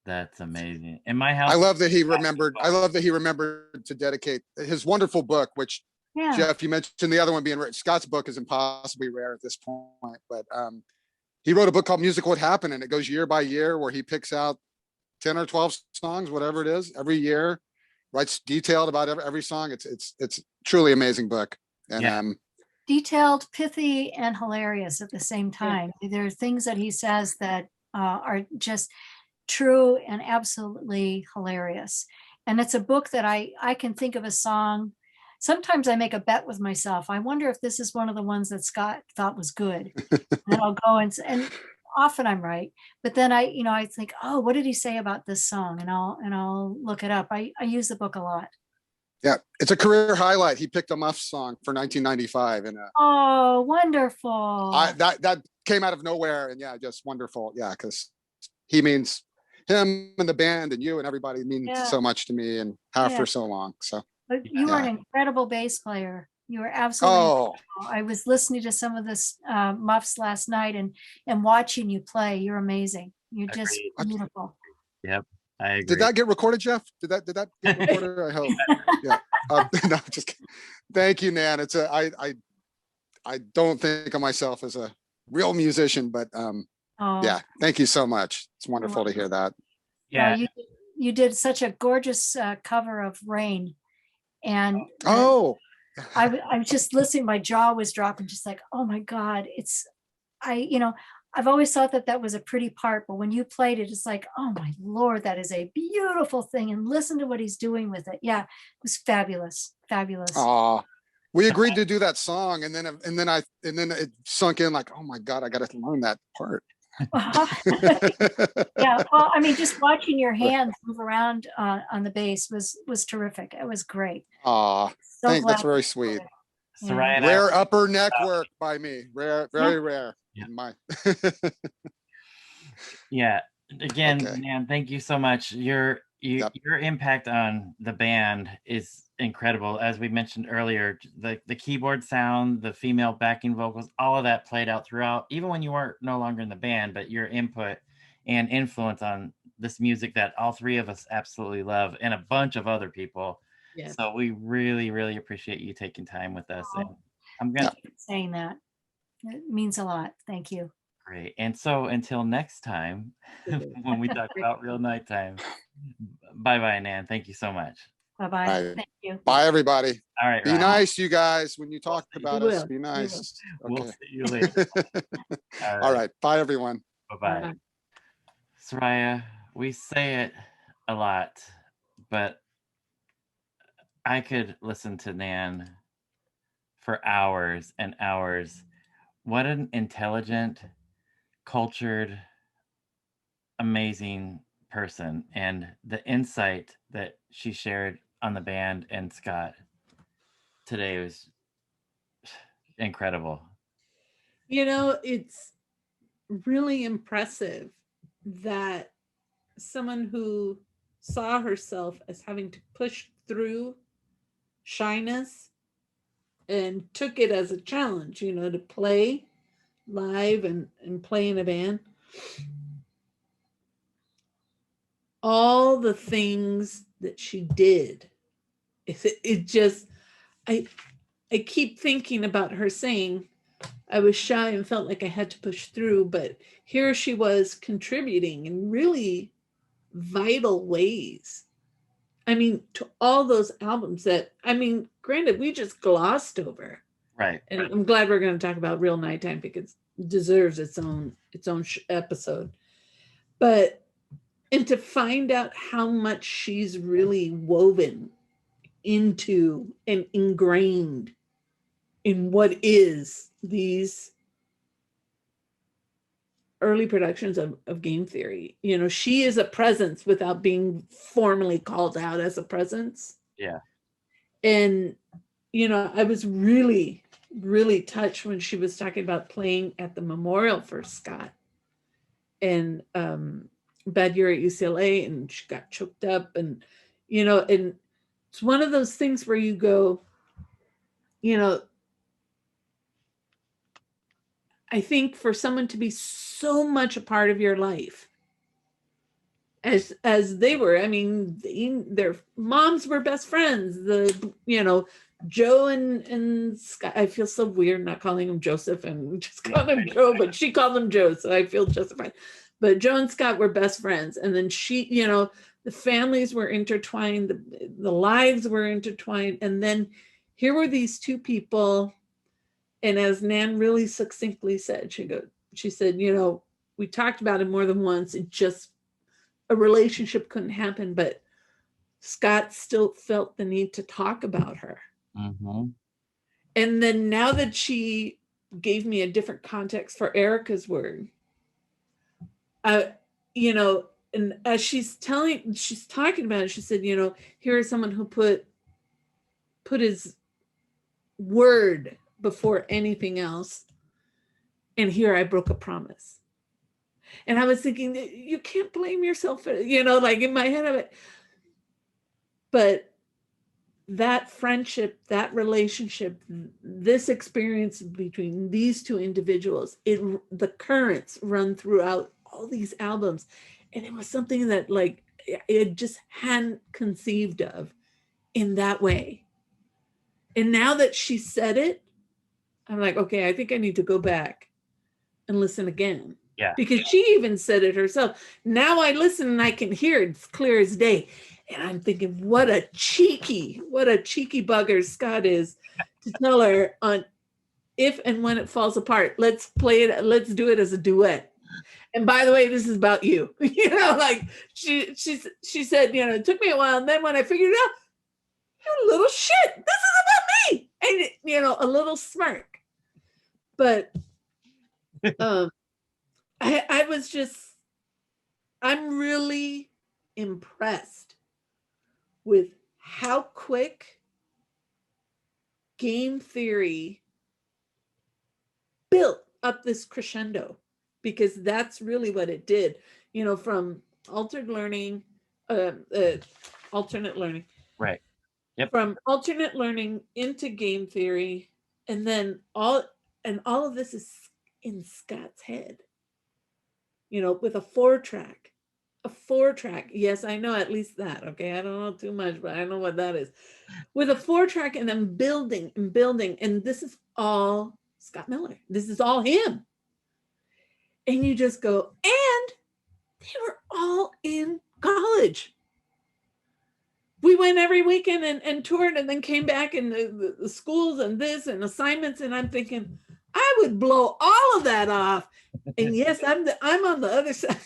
That's amazing. In my house, I love that he remembered. I love that he remembered to dedicate his wonderful book, which Yeah. Jeff, you mentioned the other one being Scott's book is impossibly rare at this point, but he wrote a book called Music What Happened, and it goes year by year where he picks out 10 or 12 songs, whatever it is, every year, writes detailed about every song. It's truly amazing book. And Yeah. Detailed, pithy, and hilarious at the same time. There are things that he says that are just true and absolutely hilarious. And it's a book that I can think of a song. Sometimes I make a bet with myself. I wonder if this is one of the ones that Scott thought was good. And I'll go and often I'm right. But then I think, oh, what did he say about this song? And I'll look it up. I use the book a lot. yeah, it's a career highlight. He picked a MUFFS song for 1995, and Oh, wonderful. that came out of nowhere, and yeah, just wonderful. Yeah, because he means him and the band and you and everybody means so much to me and have for so long. So, but you were an incredible bass player. You were absolutely incredible. I was listening to some of this MUFFS last night and watching you play. You're amazing. You're just beautiful. Yep, I agree. Did that get recorded, Jeff? Did that get recorded? I hope. Yeah. No, just kidding. Thank you, Nan. It's I don't think of myself as a real musician, but yeah, thank you so much. It's wonderful to hear that. Yeah. You did such a gorgeous cover of Rain. And I'm just listening, my jaw was dropping, just like, oh my God, I've always thought that was a pretty part, but when you played it, it's like, oh my Lord, that is a beautiful thing. And listen to what he's doing with it. Yeah, it was fabulous. Fabulous. We agreed to do that song, and then it sunk in like, oh my God, I got to learn that part. Yeah, well, I mean, just watching your hands move around on the bass was terrific. It was great. Thanks. That's very sweet. Soraya, rare upper neck work by me. Rare, very rare. Yeah. Yeah. Again, Nan, thank you so much. Your impact on the band is incredible. As we mentioned earlier, the keyboard sound, the female backing vocals, all of that played out throughout, even when you weren't no longer in the band, but your input and influence on this music that all three of us absolutely love, and a bunch of other people. Yes. So we really, really appreciate you taking time with us. And I'm going to saying that. It means a lot. Thank you. Great. And so until next time, when we talk about real nighttime, bye-bye, Nan. Thank you so much. Bye-bye. Thank you. Bye, everybody. All right. Be nice, you guys. When you talk about us, be nice. We'll see you later. All right. Bye, everyone. Bye-bye. Soraya, we say it a lot, but I could listen to Nan for hours and hours. What an intelligent, cultured, amazing person, and the insight that she shared on the band and Scott today was incredible. You know, it's really impressive that someone who saw herself as having to push through shyness and took it as a challenge, you know, to play live and play in a band. All the things that she did, it just, I keep thinking about her saying, I was shy and felt like I had to push through, but here she was contributing in really vital ways. I mean, to all those albums that, I mean, granted, we just glossed over. Right. And I'm glad we're going to talk about Real Nighttime because it deserves its own episode. But, and to find out how much she's really woven into and ingrained in what is these early productions of game theory. You know, she is a presence without being formally called out as a presence. Yeah. And, you know, I was really, really touched when she was talking about playing at the memorial for Scott and bad year at UCLA, and she got choked up, and, you know, and it's one of those things where you go, you know, I think for someone to be so much a part of your life as they were, I mean, their moms were best friends. The, you know, Joe and Scott, I feel so weird not calling him Joseph and just calling him Joe, but she called him Joe, so I feel justified. But Joe and Scott were best friends. And then she, you know, the families were intertwined, the lives were intertwined. And then here were these two people. And as Nan really succinctly said, she said, you know, we talked about it more than once. It just, a relationship couldn't happen, but Scott still felt the need to talk about her. Mm-hmm. And then now that she gave me a different context for Erica's word, you know, and as she's talking about it, she said, you know, here is someone who put his word before anything else. And here I broke a promise. And I was thinking, you can't blame yourself, you know, like in my head of it. But that friendship, that relationship, this experience between these two individuals, the currents run throughout all these albums. And it was something that like, it just hadn't conceived of in that way. And now that she said it, I'm like, okay, I think I need to go back and listen again. Yeah. Because she even said it herself. Now I listen and I can hear it. It's clear as day. And I'm thinking, what a cheeky bugger Scott is to tell her on if and when it falls apart, let's play it, let's do it as a duet. And by the way, this is about you. You know, like she said, you know, it took me a while. And then when I figured it out, you little shit, this is about me. And, you know, a little smirk. But I was just, I'm really impressed with how quick game theory built up this crescendo, because that's really what it did, you know, from alternate learning. Right. Yep. From alternate learning into game theory, and then all of this is in Scott's head, you know, with a four track. Yes, I know at least that. Okay, I don't know too much, but I know what that is. With a 4-track, and then building and building, and this is all Scott Miller. This is all him. And you just go, and they were all in college. We went every weekend and toured, and then came back in the schools and this and assignments, and I'm thinking, I would blow all of that off. And yes, I'm on the other side.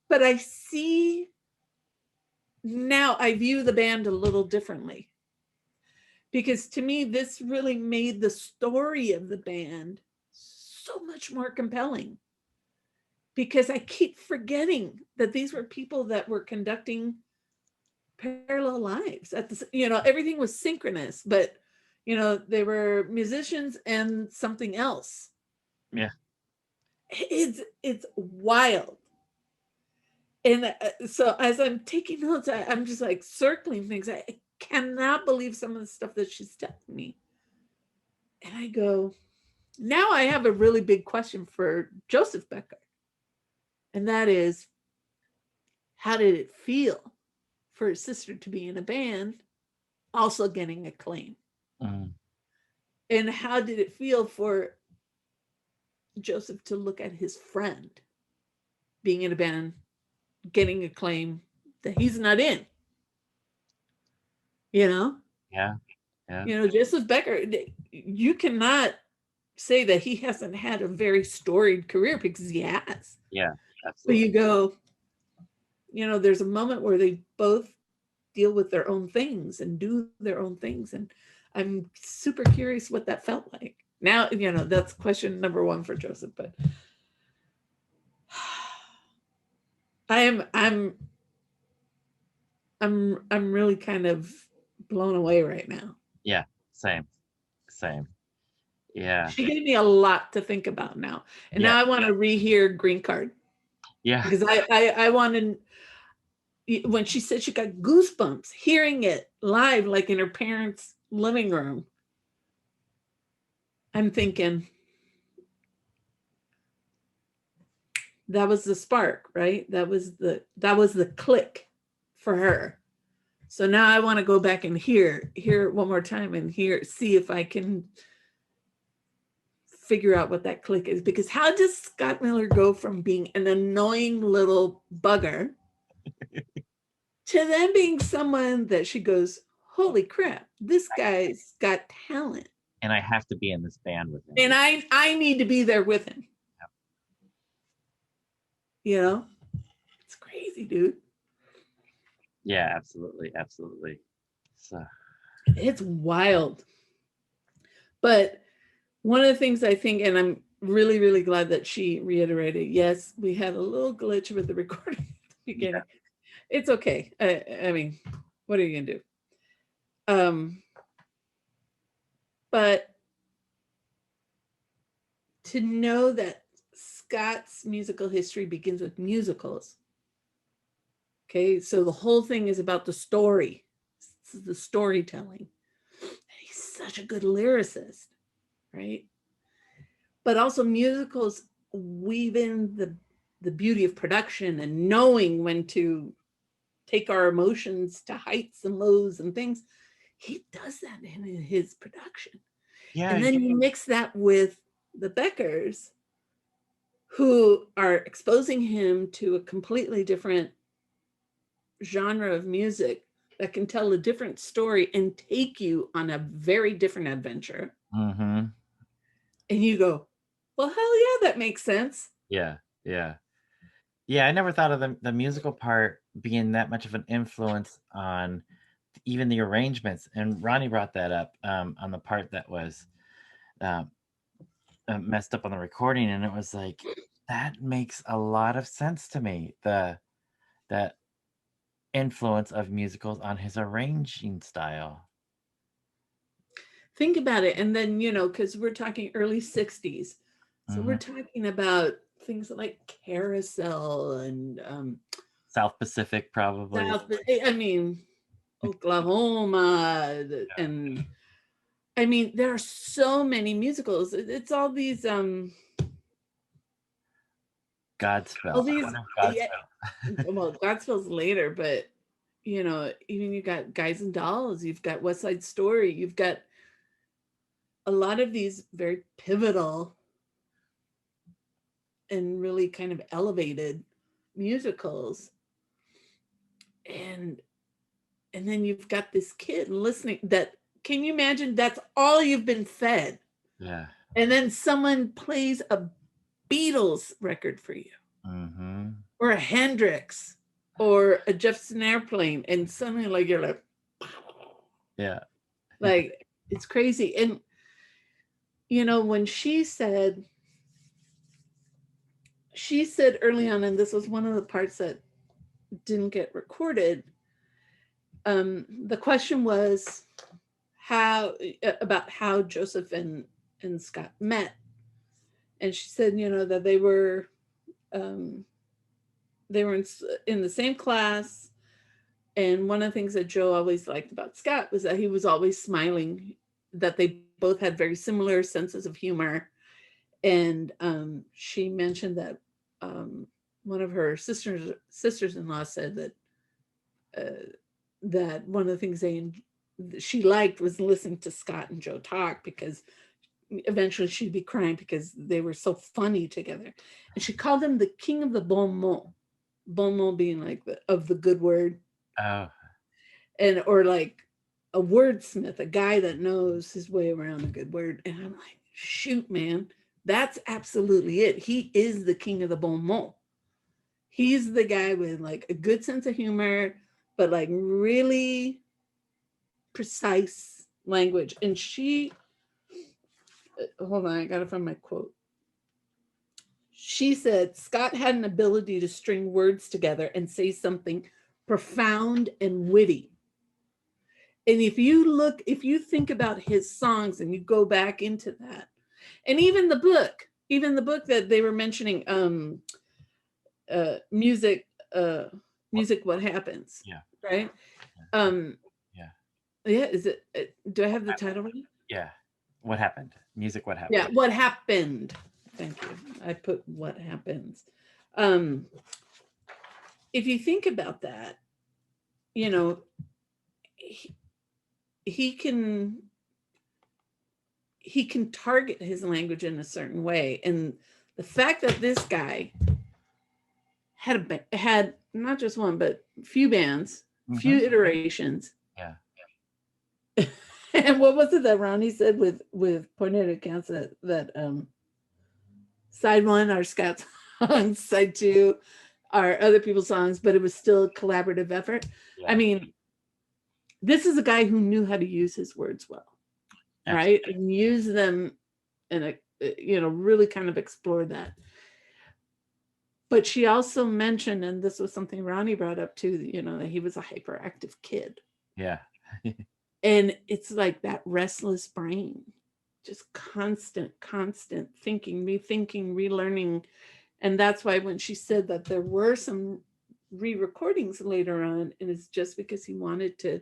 but I see now, I view the band a little differently, because to me, this really made the story of the band so much more compelling, because I keep forgetting that these were people that were conducting parallel lives at the, everything was synchronous, but they were musicians and something else. Yeah. It's wild. And so as I'm taking notes, I'm just like circling things. I cannot believe some of the stuff that she's telling me. And I go, now I have a really big question for Joseph Becker. And that is, how did it feel for his sister to be in a band, also getting acclaim? And how did it feel for Joseph to look at his friend being in a band, getting acclaim that he's not in? Yeah. Joseph Becker, you cannot say that he hasn't had a very storied career, because he has. Yeah, But absolutely. you go, there's a moment where they both deal with their own things and do their own things. And I'm super curious what that felt like. Now, that's question number one for Joseph, but I'm really kind of blown away right now. Yeah, same. Yeah. She gave me a lot to think about now. And now I want to rehear Green Card. Yeah. Because I want to, when she said she got goosebumps hearing it live, like in her parents' living room, I'm thinking that was the spark, right? That was the click for her. So now I want to go back and hear it one more time and see if I can figure out what that click is. Because how does Scott Miller go from being an annoying little bugger to then being someone that she goes, holy crap, this guy's got talent. And I have to be in this band with him. And I need to be there with him. It's crazy, dude. Yeah, absolutely. So it's wild. But one of the things I think, and I'm really, really glad that she reiterated, yes, we had a little glitch with the recording at the beginning. Yeah. It's okay. I mean, what are you gonna do? But to know that Scott's musical history begins with musicals. Okay, so the whole thing is about the story. This is the storytelling. He's such a good lyricist, right? But also musicals weave in the beauty of production and knowing when to take our emotions to heights and lows and things. He does that in his production. Yeah. And then you mix that with the Beckers, who are exposing him to a completely different genre of music that can tell a different story and take you on a very different adventure. Mm-hmm. And you go, well, hell yeah, that makes sense. Yeah. I never thought of the musical part being that much of an influence on even the arrangements. And Ronnie brought that up on the part that was messed up on the recording, and it was like, that makes a lot of sense to me. That influence of musicals on his arranging style. Think about it. And then, because we're talking early 60s. So we're talking about things like Carousel and South Pacific, probably. Oklahoma. And I mean, there are so many musicals. It's all these Godspell. Well, Godspell's later, but even you got Guys and Dolls, you've got West Side Story, you've got a lot of these very pivotal and really kind of elevated musicals. And then you've got this kid listening that, can you imagine, that's all you've been fed? Yeah. And then someone plays a Beatles record for you, or a Hendrix, or a Jefferson Airplane, and suddenly like you're like, yeah, like it's crazy. And when she said early on, and this was one of the parts that didn't get recorded, the question was about how Joseph and Scott met. And she said, that they were in the same class. And one of the things that Joe always liked about Scott was that he was always smiling, that they both had very similar senses of humor. And she mentioned that one of her sisters-in-law said that one of the things she liked was listening to Scott and Joe talk, because eventually she'd be crying because they were so funny together. And she called him the king of the bon mot. Bon mot being like the good word. Oh, Or like a wordsmith, a guy that knows his way around a good word. And I'm like, shoot, man, that's absolutely it. He is the king of the bon mot. He's the guy with like a good sense of humor, but like really precise language. And hold on, I gotta find my quote. She said, Scott had an ability to string words together and say something profound and witty. And if you think about his songs and you go back into that, and even the book that they were mentioning, music, What Happens. Yeah. Right. Yeah. Is it? Do I have the title ready? Yeah. What happened? Music. What happened? Yeah. What happened? Thank you. I put What Happens. If you think about that, he can target his language in a certain way, and the fact that this guy had not just one but few bands, few iterations. Yeah. And what was it that Ronnie said with pointed accounts that side one are Scott's songs, side two are other people's songs, but it was still a collaborative effort. Yeah. I mean, this is a guy who knew how to use his words well. Absolutely. Right? And use them and really kind of explore that. But she also mentioned, and this was something Ronnie brought up too, that he was a hyperactive kid. Yeah. And it's like that restless brain, just constant thinking, rethinking, relearning. And that's why when she said that there were some re-recordings later on, and it's just because he wanted to,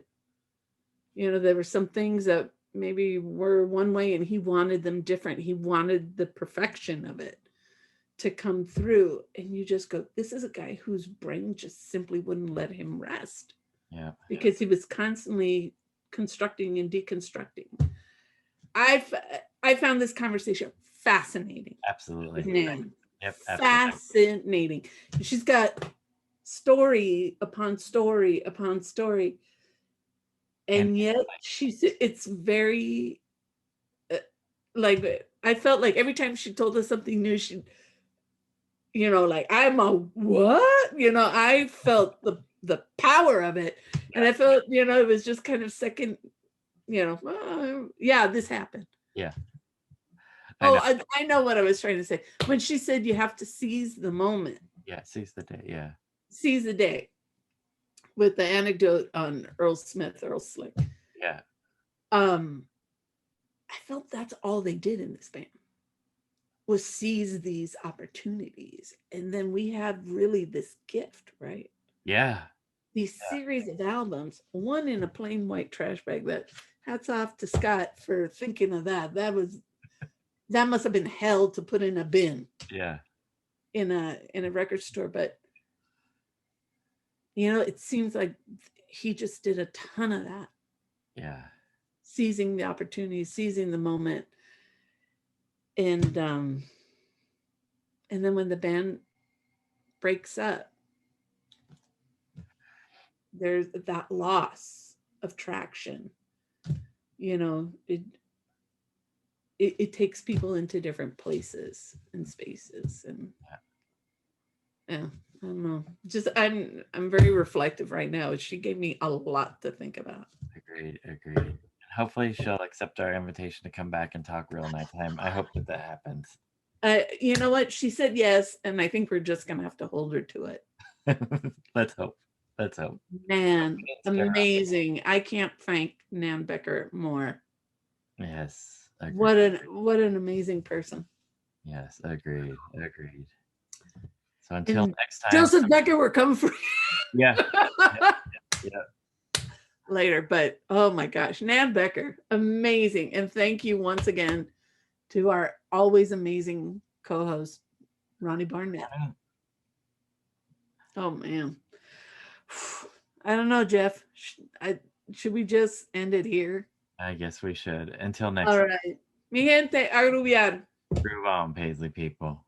there were some things that maybe were one way and he wanted them different. He wanted the perfection of it to come through. And you just go, this is a guy whose brain just simply wouldn't let him rest. Yeah. Because he was constantly constructing and deconstructing. I found this conversation fascinating. Absolutely. Nan. Yep. Fascinating. She's got story upon story upon story. And yet it's very like, I felt like every time she told us something new, she, like, I'm a what? I felt the power of it. And I felt, it was just kind of second, yeah, this happened. Yeah. I know what I was trying to say. When she said you have to seize the moment. Yeah, seize the day, yeah. Seize the day. With the anecdote on Earl Slick. Yeah. I felt that's all they did in this band, was seize these opportunities. And then we have really this gift, right? Yeah. These series of albums, one in a plain white trash bag. That hats off to Scott for thinking of that. That must have been hell to put in a bin. Yeah. In a record store. But it seems like he just did a ton of that. Yeah. Seizing the opportunity, seizing the moment. And then when the band breaks up, there's that loss of traction. It takes people into different places and spaces. And yeah, I don't know. Just I'm very reflective right now. She gave me a lot to think about. Agreed. Hopefully she'll accept our invitation to come back and talk real nighttime. I hope that happens. You know what? She said yes, and I think we're just gonna have to hold her to it. Let's hope. Let's hope. Man, Let's get her out. amazing. I can't thank Nan Becker more. Yes. Agreed. What an amazing person. Yes. Agreed. Agreed. So until And next time. Joseph Becker, we're coming for you Yeah. Yeah. later. But oh my gosh, Nan Becker, amazing. And thank you once again to our always amazing co-host, Ronnie Barnett. Oh man. I don't know, Jeff. Should we just end it here? I guess we should. Until next All time. right. Mi gente, a rubiar. Groove on, Paisley people.